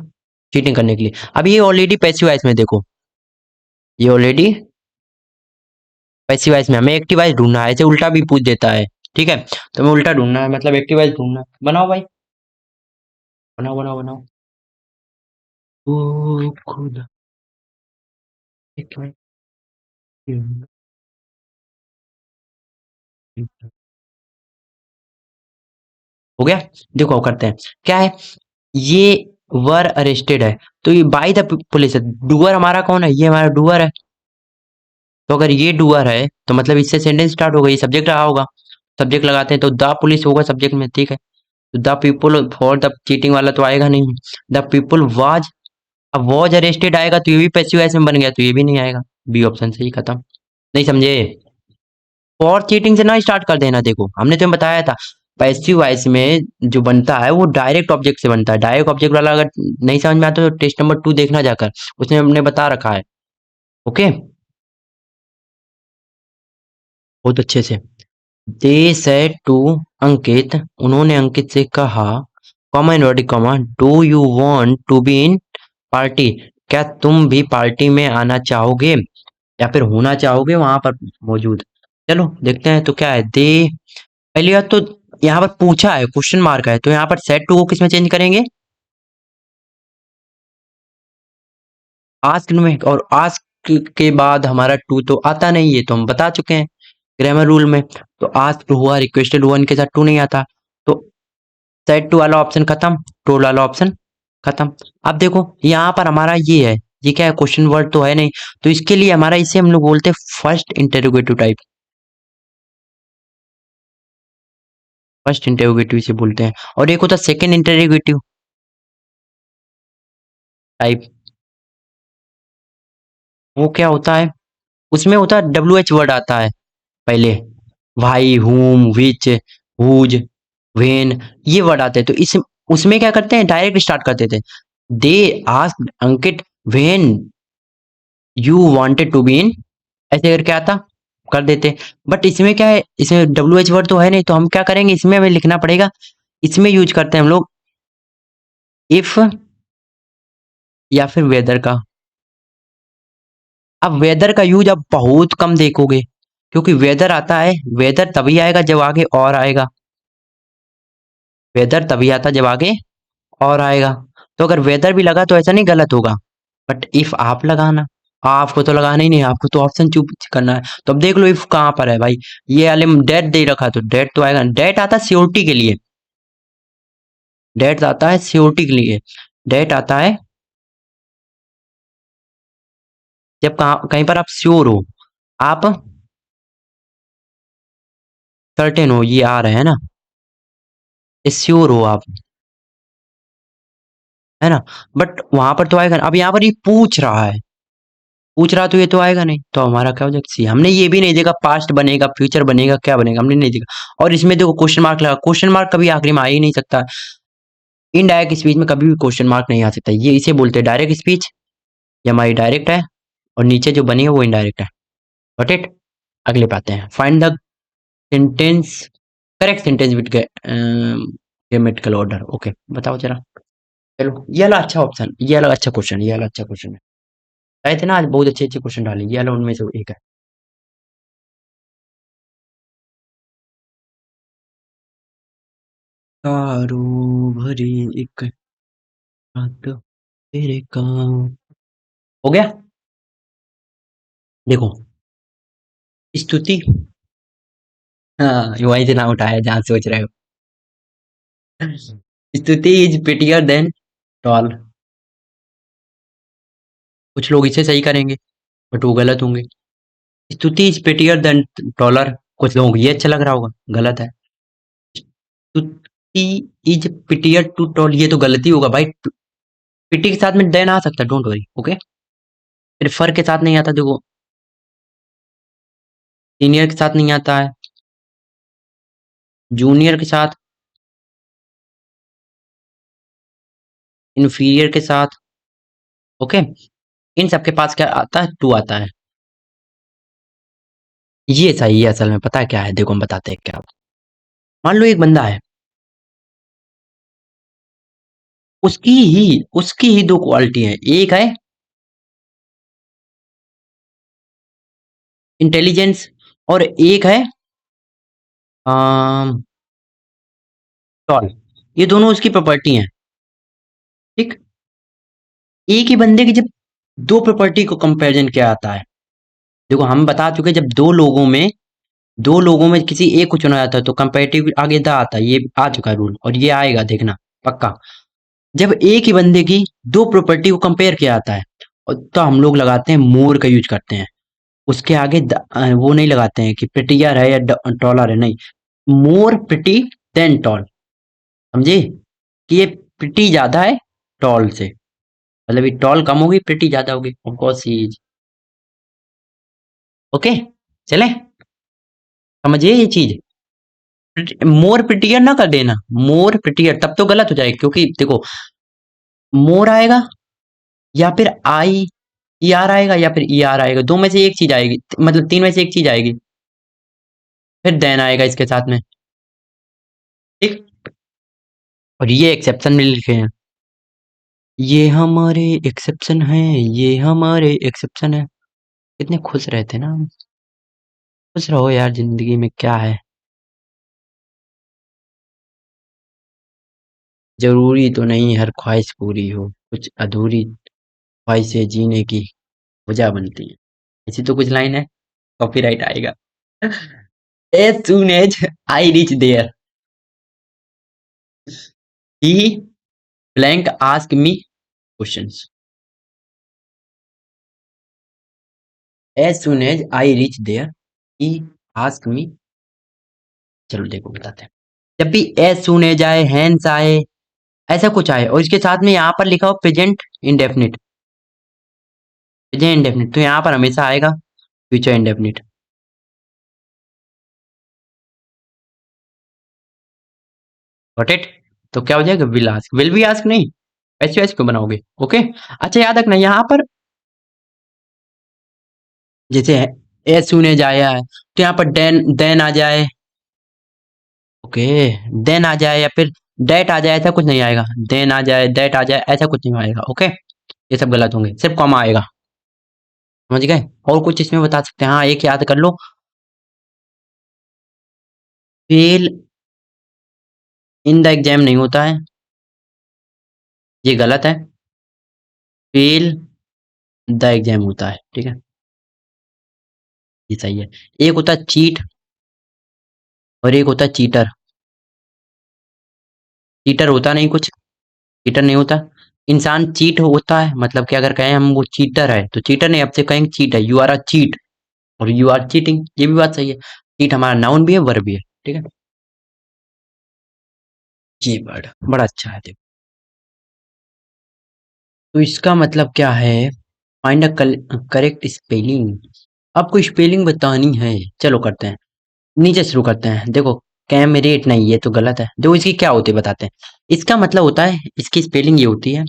चीटिंग करने के लिए। अब ये ऑलरेडी पैसिव वॉइस में देखो, ये ऑलरेडी पैसिव वॉइस में, हमें एक्टिव वॉइस ढूंढना है, ऐसे उल्टा भी पूछ देता है, ठीक है। तो हमें उल्टा ढूंढना है, मतलब एक्टिव वॉइस ढूंढना है। बनाओ भाई, बनाओ बनाओ बनाओ। ओ खुदा, एक मिनट। हो गया, देखो करते हैं क्या है। ये वर अरेस्टेड है, तो ये बाय द पुलिस है। डूअर हमारा कौन है, ये हमारा डूअर है। तो अगर ये डूअर है तो मतलब इससे सेंटेंस स्टार्ट होगा, ये सब्जेक्ट रहा होगा। सब्जेक्ट लगाते हैं तो द पुलिस होगा सब्जेक्ट में, ठीक है। तो the people for the cheating वाला तो आएगा नहीं। द पीपल वाज, अब वॉज अरेस्टेड आएगा तो ये भी पैसिव वॉइस में बन गया, तो ये भी नहीं आएगा। बी ऑप्शन से ही खत्म। नहीं समझे, फॉर चीटिंग से ना स्टार्ट कर देना, देखो हमने तुम्हें बताया था पैसिव वॉइस में जो बनता है वो डायरेक्ट ऑब्जेक्ट से बनता है। डायरेक्ट ऑब्जेक्ट वाला अगर नहीं समझ में आता तो टेस्ट नंबर 2 देखना जाकर, उसमें हमने बता रखा है। ओके, बहुत अच्छे से। दे सेड टू अंकित, उन्होंने अंकित से कहा, comma inverted comma, do you want to be in party, क्या तुम भी पार्टी में आना चाहोगे या फिर होना चाहोगे वहां पर मौजूद। चलो देखते हैं तो क्या है। दे, पहली बात तो यहाँ पर पूछा है, क्वेश्चन मार्क है, तो यहाँ पर सेट टू को किसमें चेंज करेंगे, आस्क में। और आस्क के बाद हमारा टू तो आता नहीं है, तो हम बता चुके हैं ग्रामर रूल में। तो आस्क हुआ, रिक्वेस्टेड हुआ, इनके साथ टू नहीं आता। तो सेट टू वाला ऑप्शन खत्म, टोल वाला ऑप्शन खत्म। अब देखो यहाँ पर हमारा ये है, ये क्या है, क्वेश्चन वर्ड तो है नहीं, तो इसके लिए हमारा, इसे हम लोग बोलते हैं first interrogative type. First interrogative इसे बोलते हैं। और एक होता है सेकंड इंटेरोगेटिव टाइप। वो क्या होता है, उसमें होता है डब्ल्यू एच वर्ड आता है पहले, भाई, हुम, विच, हुज, वेन, ये वर्ड आते हैं। तो इस उसमें क्या करते हैं, डायरेक्ट स्टार्ट कर देते हैं। They asked Ankit when you wanted to be in, ऐसे करके आता, कर देते। बट इसमें क्या है, इसमें डब्ल्यू एच वर्ड तो है नहीं, तो हम क्या करेंगे, इसमें हमें लिखना पड़ेगा। इसमें यूज करते हैं हम लोग इफ या फिर वेदर का। अब वेदर का यूज अब बहुत कम देखोगे, क्योंकि वेदर आता है, वेदर तभी आएगा जब आगे और आएगा। वेदर तभी आता जब आगे और आएगा। तो अगर वेदर भी लगा तो ऐसा नहीं गलत होगा। बट इफ आप लगाना, आपको तो लगाना ही नहीं, आपको तो ऑप्शन चूज करना है। तो अब देख लो इफ कहाँ पर है भाई, ये वाले में डेट दे रखा है, तो डेट तो आएगा। डेट आता है सियोरिटी के लिए, डेट आता है सियोरिटी के लिए। डेट आता है जब कहाँ कहीं पर आप श्योर हो, आप सर्टेन हो ये आ रहे हैं ना, श्योर हो आप, है ना। बट वहां पर तो आएगा ना। अब यहाँ पर ये पूछ रहा तो ये तो आएगा नहीं, तो हमारा क्या हो जाएगा, सी। हमने ये भी नहीं देखा पास्ट बनेगा फ्यूचर बनेगा क्या बनेगा, हमने नहीं देखा। और इसमें देखो क्वेश्चन मार्क लगा, क्वेश्चन मार्क कभी आखिरी में आ ही नहीं सकता। इनडायरेक्ट स्पीच में कभी भी क्वेश्चन मार्क नहीं आ सकता, ये इसे बोलते हैं डायरेक्ट स्पीच। ये हमारी डायरेक्ट है और नीचे जो बनी है वो इनडायरेक्ट है। Got it. अगले पे आते हैं, find the sentence, correct sentence with grammatical order. Okay बताओ जरा। चलो ये वाला अच्छा ऑप्शन, ये वाला अच्छा क्वेश्चन, ये वाला अच्छा क्वेश्चन है। आए थे ना आज बहुत अच्छे अच्छे क्वेश्चन डाले, ये वाला उनमें से एक है। कारो भरी एक रात तेरे काम। हो गया। देखो, स्तुति, हाँ वहीं से नाम उठाया जहां सोच रहे हो। स्तुति इज पिटियर देन टॉल। कुछ लोग इसे सही करेंगे बट वो गलत होंगे। स्तुति इज पिटियर देन टॉलर, कुछ लोगों को ये अच्छा लग रहा होगा, गलत है। स्तुति इज पिटियर टू टॉल, ये तो गलती होगा भाई। पिटी के साथ में देन आ सकता है, डोंट वरी। ओके, फिर फर के साथ नहीं आता, देखो सीनियर के साथ नहीं आता है, जूनियर के साथ, इन्फीरियर के साथ। ओके, इन सबके पास क्या आता है, टू आता है। ये सही है असल में, पता है क्या है, देखो हम बताते हैं क्या। मान लो एक बंदा है, उसकी ही दो क्वालिटी है, एक है इंटेलिजेंस और एक है टॉल। ये दोनों उसकी प्रॉपर्टी हैं। ठीक, एक ही बंदे की जब दो प्रॉपर्टी को कंपैरिजन किया जाता है, देखो हम बता चुके जब दो लोगों में किसी एक को चुना जाता है तो कंपैरेटिव आगे द आता है, ये आ चुका है रूल और ये आएगा देखना पक्का। जब एक ही बंदे की दो प्रॉपर्टी को कंपेयर किया जाता है तो हम लोग लगाते हैं मोर का यूज करते हैं, उसके आगे वो नहीं लगाते हैं कि प्रिटियर है या टॉलर है, नहीं। मोर प्रिटी देन टॉल, समझे कि ये प्रिटी ज्यादा है टॉल से, मतलब ये टॉल कम होगी प्रिटी ज्यादा होगी, of course he is. Okay, चले, समझिए ये चीज। मोर प्रिटियर ना कर देना, मोर प्रिटियर तब तो गलत हो जाएगा, क्योंकि देखो मोर आएगा या फिर आई ई आर आएगा या फिर ई आर आएगा, दो में से एक चीज आएगी, मतलब तीन में से एक चीज आएगी, फिर देन आएगा इसके साथ में। ठीक, और ये एक्सेप्शन में लिखे हैं, ये हमारे एक्सेप्शन है, ये हमारे एक्सेप्शन है। कितने खुश रहते ना हम। खुश रहो यार, जिंदगी में क्या है, जरूरी तो नहीं हर ख्वाहिश पूरी हो, कुछ अधूरी ख्वाहिशें जीने की वजह बनती है। ऐसी तो कुछ लाइन है, कॉपीराइट आएगा। As soon as I reach there, he blank asked me questions. As soon as I reach there, he asked me। चलो देखो बताते हैं। जब भी as soon as आए, hence आए, ऐसा कुछ आए और इसके साथ में यहाँ पर लिखा हो प्रेजेंट इंडेफिनिट, प्रेजेंट इंडेफिनिट, तो यहाँ पर हमेशा आएगा फ्यूचर इंडेफिनिट। Got it. तो क्या हो जाएगा, विल आस्क, विल भी आस्क नहीं, ऐसे ऐसे क्यों बनाओगे। ओके, अच्छा याद रखना यहाँ पर जैसे एज सुन एज आया है तो यहाँ पर देन आ जाए। ओके, देन आ जाए या फिर डेट आ जाए, ऐसा कुछ नहीं आएगा। देन आ जाए, डेट आ जाए, ऐसा कुछ नहीं आएगा। ओके, ये सब गलत होंगे, सिर्फ कॉमा आएगा। समझ गए। और कुछ इसमें बता सकते हैं, हाँ एक याद कर लो, फेल इन द एग्जाम नहीं होता है, ये गलत है। फेल द एग्जाम होता है, ठीक है, ये सही है। एक होता है चीट और एक होता है चीटर। चीटर होता नहीं कुछ, चीटर नहीं होता। इंसान चीट होता है, मतलब कि अगर कहें हम वो चीटर है तो चीटर नहीं, अब से कहेंगे चीट है, यू आर अ चीट और यू आर चीटिंग, ये भी बात सही है। चीट हमारा नाउन भी है, वर्ब भी है, ठीक है। ये वर्ड बड़ा अच्छा है, देखो। तो इसका मतलब क्या है, फाइंड अ करेक्ट स्पेलिंग। आपको स्पेलिंग बतानी है, चलो करते हैं, नीचे शुरू करते हैं। देखो कैमरेट नहीं, ये तो गलत है, देखो इसकी क्या होती है बताते हैं। इसका मतलब होता है, इसकी स्पेलिंग ये होती है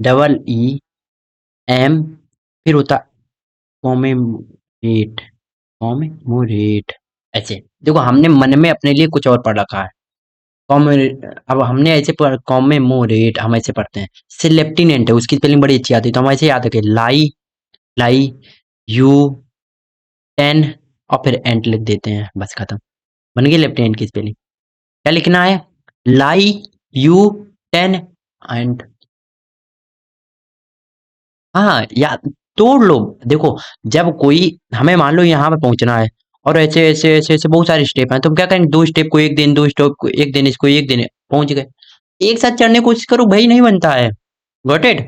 डबल ई एम, फिर होता कॉमेमोरेट, कॉमेमोरेट, ऐसे। देखो हमने मन में अपने लिए कुछ और पढ़ रखा है। कॉमेमोरेट, अब हमने ऐसे कॉमेमोरेट हम ऐसे पढ़ते हैं। से लेफ्टिनेंट है, उसकी स्पेलिंग बड़ी अच्छी आती है, तो हम ऐसे याद रखें, लाई, लाई, यू, टेन, और फिर एंट लिख देते हैं, बस खत्म, बन गई लेफ्टिनेंट की स्पेलिंग। क्या लिखना है? लाई, यू, टेन, एंड। हाँ, या तोड़ लो। देखो, जब कोई हमें मान लो यहाँ पे पहुंचना है, और ऐसे ऐसे ऐसे ऐसे बहुत सारे स्टेप हैं, तो हम क्या करेंगे, दो स्टेप को एक दिन, दो स्टेप को एक दिन, इसको एक दिन, पहुंच गए। एक साथ चढ़ने की कोशिश करो भाई, नहीं बनता है। Got it?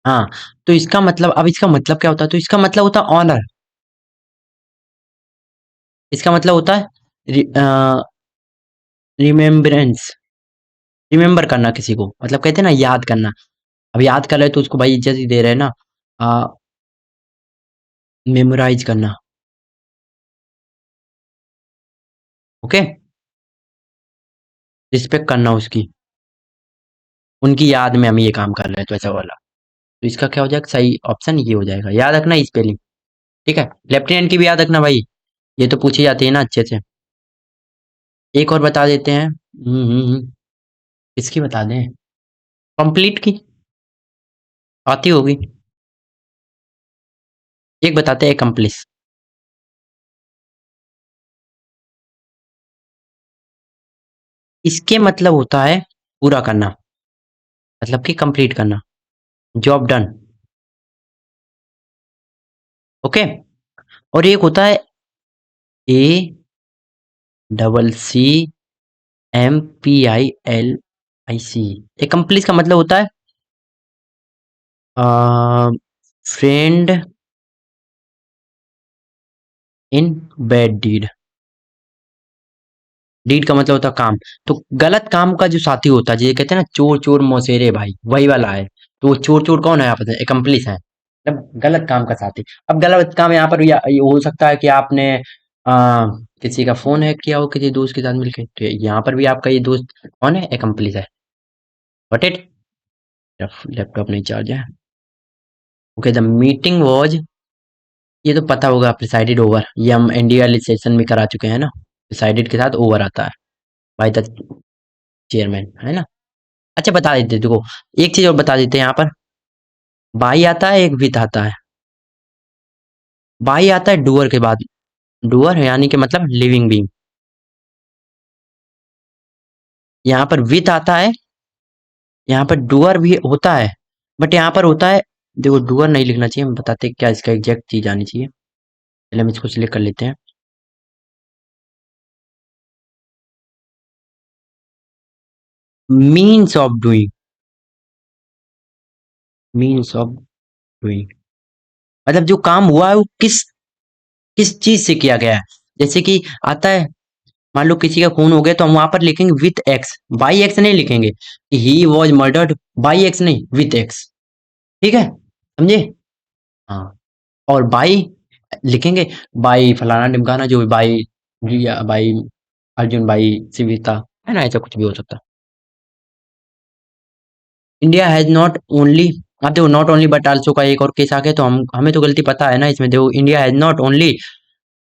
हाँ। तो इसका मतलब, अब इसका मतलब क्या होता है, तो इसका मतलब होता है ऑनर। इसका मतलब होता है रिमेम्बरेंस, रिमेम्बर करना किसी को, मतलब कहते हैं ना याद करना। अब याद कर रहे तो उसको भाई इज्जत ही दे रहे हैं ना। मेमोराइज करना। ओके। रिस्पेक्ट करना उसकी, उनकी याद में हम ये काम कर रहे हैं, तो ऐसा वाला। तो इसका क्या हो जाएगा, सही ऑप्शन ये हो जाएगा, याद रखना स्पेलिंग। ठीक है, लेफ्टिनेंट की भी याद रखना भाई, ये तो पूछी जाती है ना अच्छे से। एक और बता देते हैं, इसकी बता दें, कंप्लीट की आती होगी। एक बताते हैं, कंप्लीस। इसके मतलब होता है पूरा करना, मतलब कि कंप्लीट करना, जॉब डन। ओके। और एक होता है A double C M P L I C सी। एकम्प्लिस का मतलब होता है friend in bad deed. Deed का मतलब होता है काम। तो गलत काम का जो साथी होता है, जिसे कहते हैं ना चोर चोर मौसेरे भाई, वही वाला है। तो वो चोर चोर कौन है यहाँ पर, एकम्प्लिस है, मतलब गलत काम का साथी। अब गलत काम यहाँ पर ये हो सकता है कि आपने आ, किसी का फोन हैक किया हो किसी दोस्त के साथ मिलकर, तो यहाँ पर भी आपका ये दोस्त कौन है, एकम्प्लिस है। Got it? लैपटॉप नहीं चार्ज है। ओके, द मीटिंग वॉज, ये तो पता होगा, प्रिसाइडेड ओवर, ये हम इंडिया वाले सेशन में करा चुके हैं ना। प्रिसाइडेड के साथ ओवर आता है, बाय द चेयरमैन, है ना। अच्छा बता देते, देखो एक चीज और बता देते हैं यहाँ पर। बाई आता है, एक विथ आता है। बाई आता है डूअर के बाद, डूअर यानी कि मतलब लिविंग बीइंग। यहाँ पर विथ आता है, यहाँ पर डूअर भी होता है, बट यहाँ पर होता है, देखो डूअर नहीं लिखना चाहिए, हम बताते हैं क्या इसका एग्जैक्ट चीज आनी चाहिए। पहले हम इसको सिलेक्ट कर लेते हैं। Means of doing, means of doing, मतलब जो काम हुआ है वो किस किस चीज से किया गया है। जैसे कि आता है, मान लो किसी का खून हो गया, तो हम वहां पर लिखेंगे विथ एक्स, बाई एक्स नहीं लिखेंगे, he was murdered by x, नहीं विथ एक्स। ठीक है, समझे? हाँ। और बाई लिखेंगे, बाई फलाना ढिमकाना, जो भी by Riya, by Arjun, by Sivita, है ना, ऐसा कुछ भी हो सकता है। इंडिया हैज नॉट ओनली, अब देखो नॉट ओनली बट आल्सो का एक और केस आ गया, तो हम हमें तो गलती पता है ना इसमें। देखो, India has not only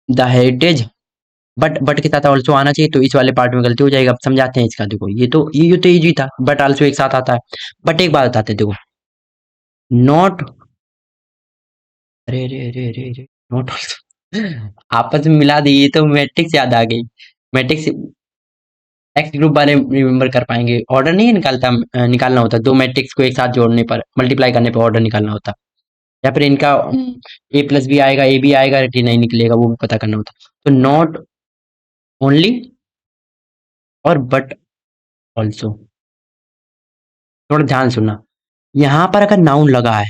the heritage, but के साथ ऑल्सो आना चाहिए, तो इस वाले पार्ट में गलती हो जाएगी। अब समझाते हैं इसका, देखो ये तो इजी था, बट आल्सो एक साथ आता है। बट एक बात बताते हैं, देखो, नॉट, अरे अरे अरे अरे अरे, नॉट ऑल्सो आपस में मिला दी, ये तो मैट्रिक्स याद आ गई। मैट्रिक्स एक्स ग्रुप बारे में रिमेम्बर कर पाएंगे, ऑर्डर नहीं निकालता, निकालना होता दो मैट्रिक्स को एक साथ जोड़ने पर, मल्टीप्लाई करने पर ऑर्डर निकालना होता। या फिर इनका ए प्लस बी आएगा, ए बी आएगा, टी नहीं निकलेगा, वो भी पता करना होता। तो नॉट ओनली और बट ऑल्सो, थोड़ा ध्यान सुनना। यहाँ पर अगर नाउन लगा है,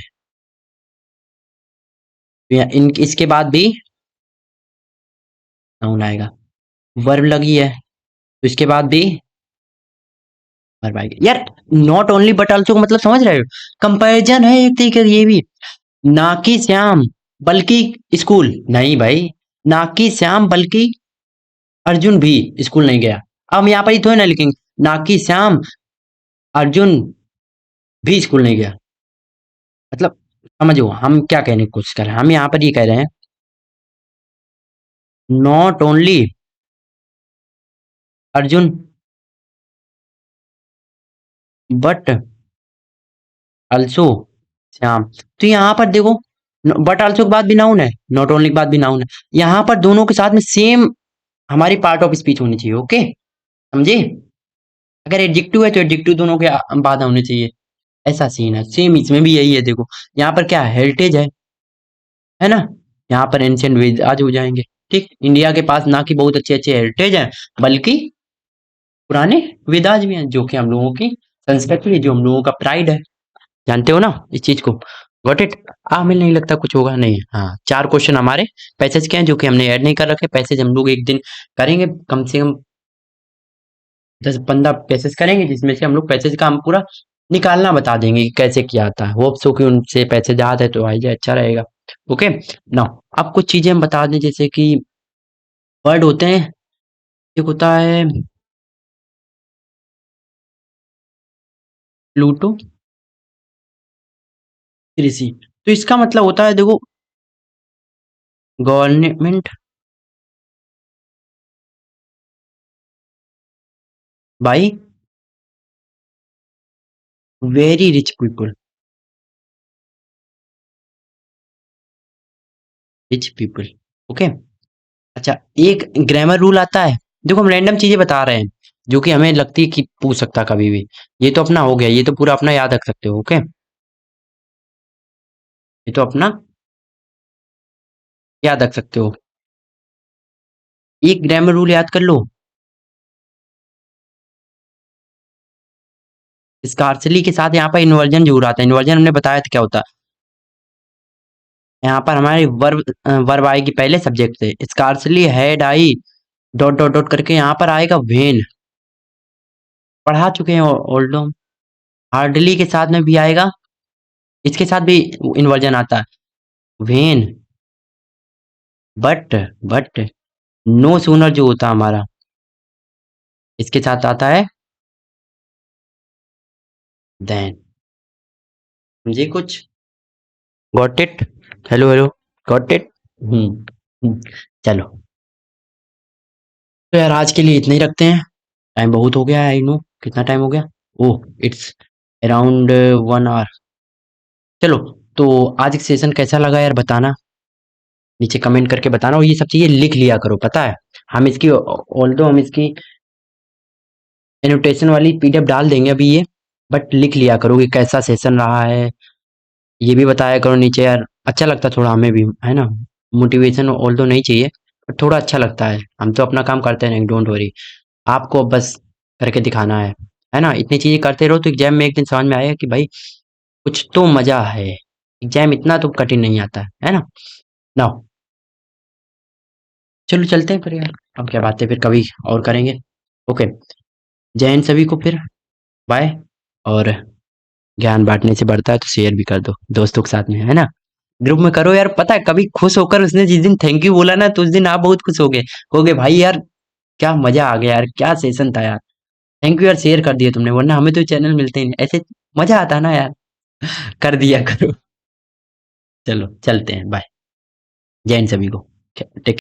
तो इन इसके बाद भी नाउन आएगा। वर्ब लगी है, तो इसके बाद भी वर्ब आएगा यार। नॉट ओनली बट ऑल्सो का मतलब समझ रहे हो, कंपैरिजन है एक तरीके का ये भी। ना कि श्याम बल्कि स्कूल नहीं भाई, ना कि श्याम बल्कि अर्जुन भी स्कूल नहीं गया। अब हम यहाँ पर ही थोड़ी ना लिखेंगे ना कि श्याम अर्जुन भी स्कूल नहीं गया। मतलब समझो हम क्या कहने की कोशिश कर रहे हैं, हम यहाँ पर ये कह रहे हैं not only Arjun but also Shyam. तो यहाँ पर देखो बट अल्सो के बाद भी नाउन है, नॉट ओनली के बाद भी नाउन है। यहाँ पर दोनों के साथ में सेम हमारी पार्ट ऑफ स्पीच होनी चाहिए। ओके, समझे? अगर एडजेक्टिव है तो एडजेक्टिव दोनों के बाद होने चाहिए। ऐसा सीन है, सेम इसमें भी यही है। देखो यहाँ पर क्या हेरिटेज है ना? यहाँ पर एंशियंट वेद आज हो जाएंगे। ठीक, इंडिया के पास ना कि बहुत अच्छे अच्छे हेरिटेज हैं, बल्कि पुराने वेदाज भी हैं, जो कि हम लोगों की संस्कृति है, जो हम लोगों का प्राइड है। जानते हो ना इस चीज को? Got it? हमें नहीं लगता कुछ होगा नहीं। हाँ, 4 क्वेश्चन हमारे पैसेज के हैं जो कि हमने ऐड नहीं कर रखे। पैसेज हम लोग एक दिन करेंगे, कम से कम 10-15 पैसेज करेंगे, जिसमें से हम लोग पैसेज का हम पूरा निकालना बता देंगे कि कैसे किया जाता है। होप सो कि उनसे पैसेज याद है तो आई जाए, अच्छा रहेगा। ओके ना, अब कुछ चीजें हम बता दें, जैसे कि वर्ड होते हैं। एक होता है प्लूटो कृषि। तो इसका मतलब होता है देखो government by very rich people. Rich people, okay. अच्छा, एक ग्रामर रूल आता है। देखो हम रैंडम चीजें बता रहे हैं जो कि हमें लगती है कि पूछ सकता कभी भी। ये तो अपना हो गया, ये तो पूरा अपना याद रख सकते हो। ओके, ये तो अपना याद रख सकते हो। एक ग्रामर रूल याद कर लो, स्कार्सली के साथ यहाँ पर इन्वर्जन जरूर आता है। इन्वर्जन हमने बताया था क्या होता है। यहाँ पर हमारे वर्ब आएगी पहले सब्जेक्ट से। Scarcely had I dot dot dot करके यहाँ पर आएगा वेन। पढ़ा चुके हैं ऑल्डो। हार्डली के साथ में भी आएगा, इसके साथ भी इन्वर्जन आता है वेन। बट नो सूनर जो होता है हमारा, इसके साथ आता है देन। समझे कुछ? Got it? Hello hello, got it? Hmm. चलो, तो यार आज के लिए इतना ही रखते हैं। टाइम बहुत हो गया है, आई नो। कितना टाइम हो गया? ओह, इट्स अराउंड 1 आवर। चलो, तो आज का सेशन कैसा लगा यार बताना, नीचे कमेंट करके बताना। और ये सब चीजें लिख लिया करो, पता है हम इसकी ऑल्दो हम इसकी एनोटेशन वाली पीडीएफ डाल देंगे अभी ये, बट लिख लिया करो कि कैसा सेशन रहा है। ये भी बताया करो नीचे यार, अच्छा लगता थोड़ा हमें भी, है ना? मोटिवेशन ऑल्दो नहीं चाहिए, पर थोड़ा अच्छा लगता है। हम तो अपना काम करते हैं, डोंट वरी। आपको बस करके दिखाना है ना? इतनी चीजें करते रहो तो एग्जाम में एक दिन समझ में आएगा कि भाई कुछ तो मजा है। एग्जाम इतना तो कठिन नहीं आता है ना? ना, चलो चलते हैं फिर यार। अब क्या बात है, फिर कभी और करेंगे। ओके, जय हिंद सभी को फिर। बाय। और ज्ञान बांटने से बढ़ता है तो शेयर भी कर दो दोस्तों के साथ में, है ना? ग्रुप में करो यार। पता है कभी खुश होकर उसने जिस दिन थैंक यू बोला ना, तो उस दिन आप बहुत खुश हो गए। कहोगे भाई यार क्या मजा आ गया यार, क्या सेशन था यार। थैंक यू यार, शेयर कर दिया तुमने, वरना हमें तो चैनल मिलते ही नहीं ऐसे। मजा आता ना यार, कर दिया करो। चलो चलते हैं, बाय। जय हिंद सभी को। टेक